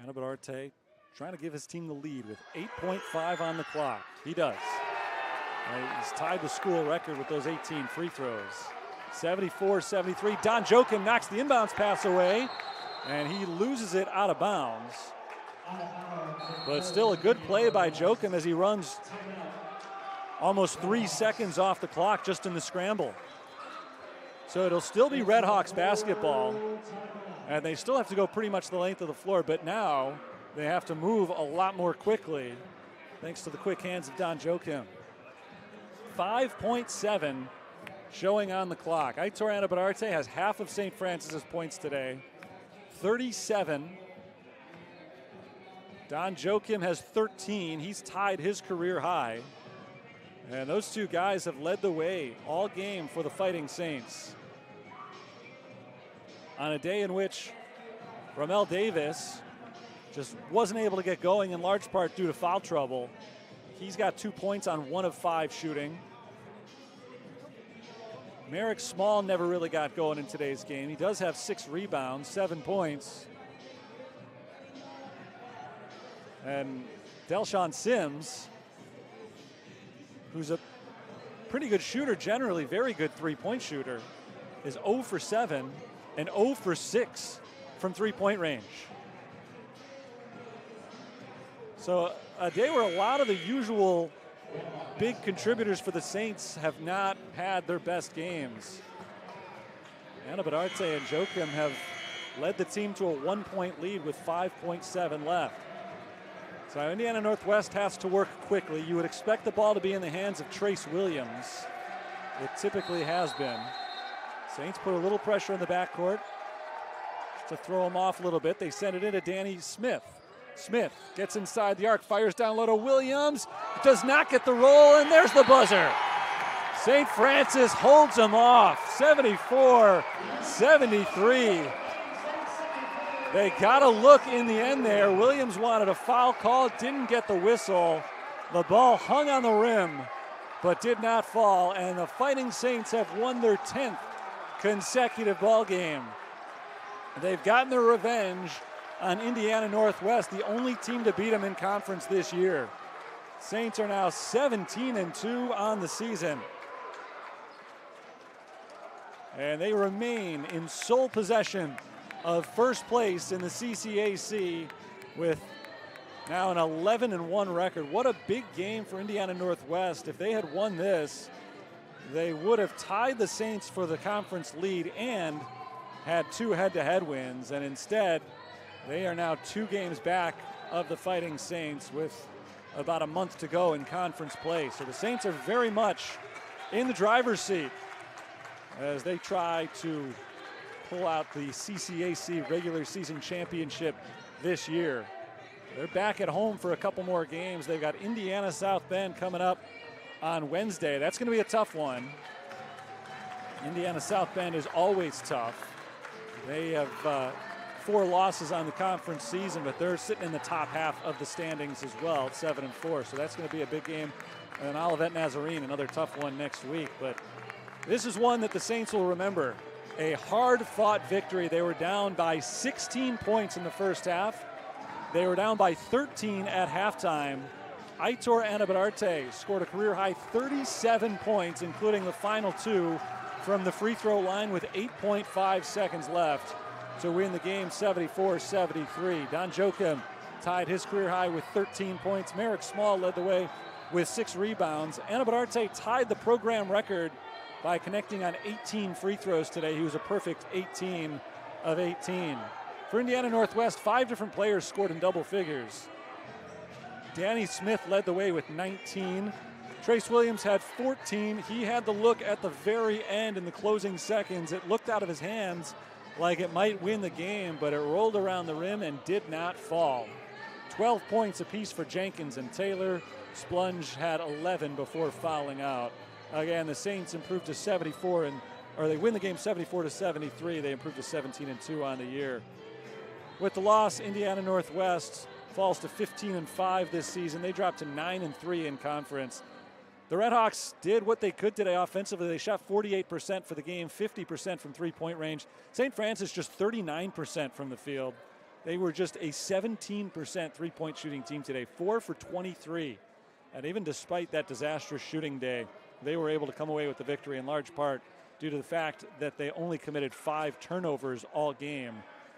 Anabadarte trying to give his team the lead with 8.5 on the clock. He does. He's tied the school record with those 18 free throws. 74-73. Don Joachim knocks the inbounds pass away, and he loses it out of bounds. But still a good play by Joachim as he runs almost 3 seconds off the clock just in the scramble. So it'll still be Red Hawks basketball, and they still have to go pretty much the length of the floor, but now they have to move a lot more quickly thanks to the quick hands of Don Joachim. 5.7 showing on the clock. Aitor Anabadarte has half of St. Francis's points today, 37. Don Joachim has 13. He's tied his career high. And those 2 guys have led the way all game for the Fighting Saints. On a day in which Ramel Davis just wasn't able to get going in large part due to foul trouble, he's got 2 points on 1 of 5 shooting. Merrick Small never really got going in today's game. He does have 6 rebounds, 7 points. And Delshawn Sims, who's a pretty good shooter generally, very good 3-point shooter, is 0 for 7 and 0 for 6 from 3-point range. So a day where a lot of the usual big contributors for the Saints have not had their best games. Anabadarte and Joachim have led the team to a 1-point lead with 5.7 left. So Indiana Northwest has to work quickly. You would expect the ball to be in the hands of Trace Williams. It typically has been. Saints put a little pressure in the backcourt to throw him off a little bit. They send it in to Danny Smith. Smith gets inside the arc, fires down low to Williams. Does not get the roll, and there's the buzzer. St. Francis holds him off, 74-73. They got a look in the end there. Williams wanted a foul call, didn't get the whistle. The ball hung on the rim, but did not fall, and the Fighting Saints have won their 10th consecutive ball game. They've gotten their revenge on Indiana Northwest, the only team to beat them in conference this year. Saints are now 17-2 on the season. And they remain in sole possession of first place in the CCAC with now an 11-1 record. What a big game for Indiana Northwest. If they had won this, they would have tied the Saints for the conference lead and had 2 head-to-head wins. And instead, they are now 2 games back of the Fighting Saints with about a month to go in conference play. So the Saints are very much in the driver's seat as they try to pull out the CCAC regular season championship this year. They're back at home for a couple more games. They've got Indiana South Bend coming up on Wednesday. That's going to be a tough one. Indiana South Bend is always tough. They have 4 losses on the conference season, but they're sitting in the top half of the standings as well at 7-4. So that's going to be a big game. And Olivet Nazarene, another tough one next week. But this is one that the Saints will remember. A hard-fought victory. They were down by 16 points in the first half. They were down by 13 at halftime. Aitor Anabarate scored a career-high 37 points, including the final 2 from the free throw line with 8.5 seconds left to win the game 74-73. Don Joachim tied his career high with 13 points. Merrick Small led the way with 6 rebounds. Anabarate tied the program record by connecting on 18 free throws today. He was a perfect 18 of 18. For Indiana Northwest, 5 different players scored in double figures. Danny Smith led the way with 19. Trace Williams had 14. He had the look at the very end in the closing seconds. It looked out of his hands like it might win the game, but it rolled around the rim and did not fall. 12 points apiece for Jenkins and Taylor. Splunge had 11 before fouling out. Again, the Saints improved to 74, or they win the game 74-73. They improved to 17-2 on the year. With the loss, Indiana Northwest falls to 15-5 this season. They dropped to 9-3 in conference. The Redhawks did what they could today offensively. They shot 48% for the game, 50% from three-point range. St. Francis just 39% from the field. They were just a 17% three-point shooting team today, 4 for 23. And even despite that disastrous shooting day, they were able to come away with the victory in large part due to the fact that they only committed 5 turnovers all game,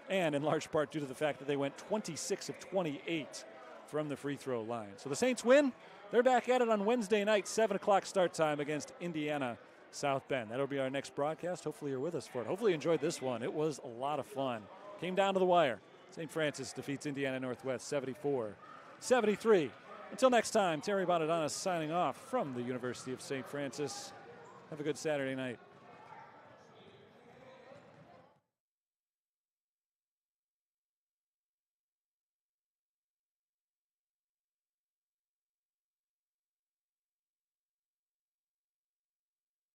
and in large part due to the fact that they went 26 of 28 from the free throw line. So the Saints win. They're back at it on Wednesday night, 7 o'clock start time against Indiana South Bend. That'll be our next broadcast. Hopefully you're with us for it. Hopefully you enjoyed this one. It was a lot of fun. Came down to the wire. St. Francis defeats Indiana Northwest 74-73. Until next time, Terry Bonadanas signing off from the University of St. Francis. Have a good Saturday night.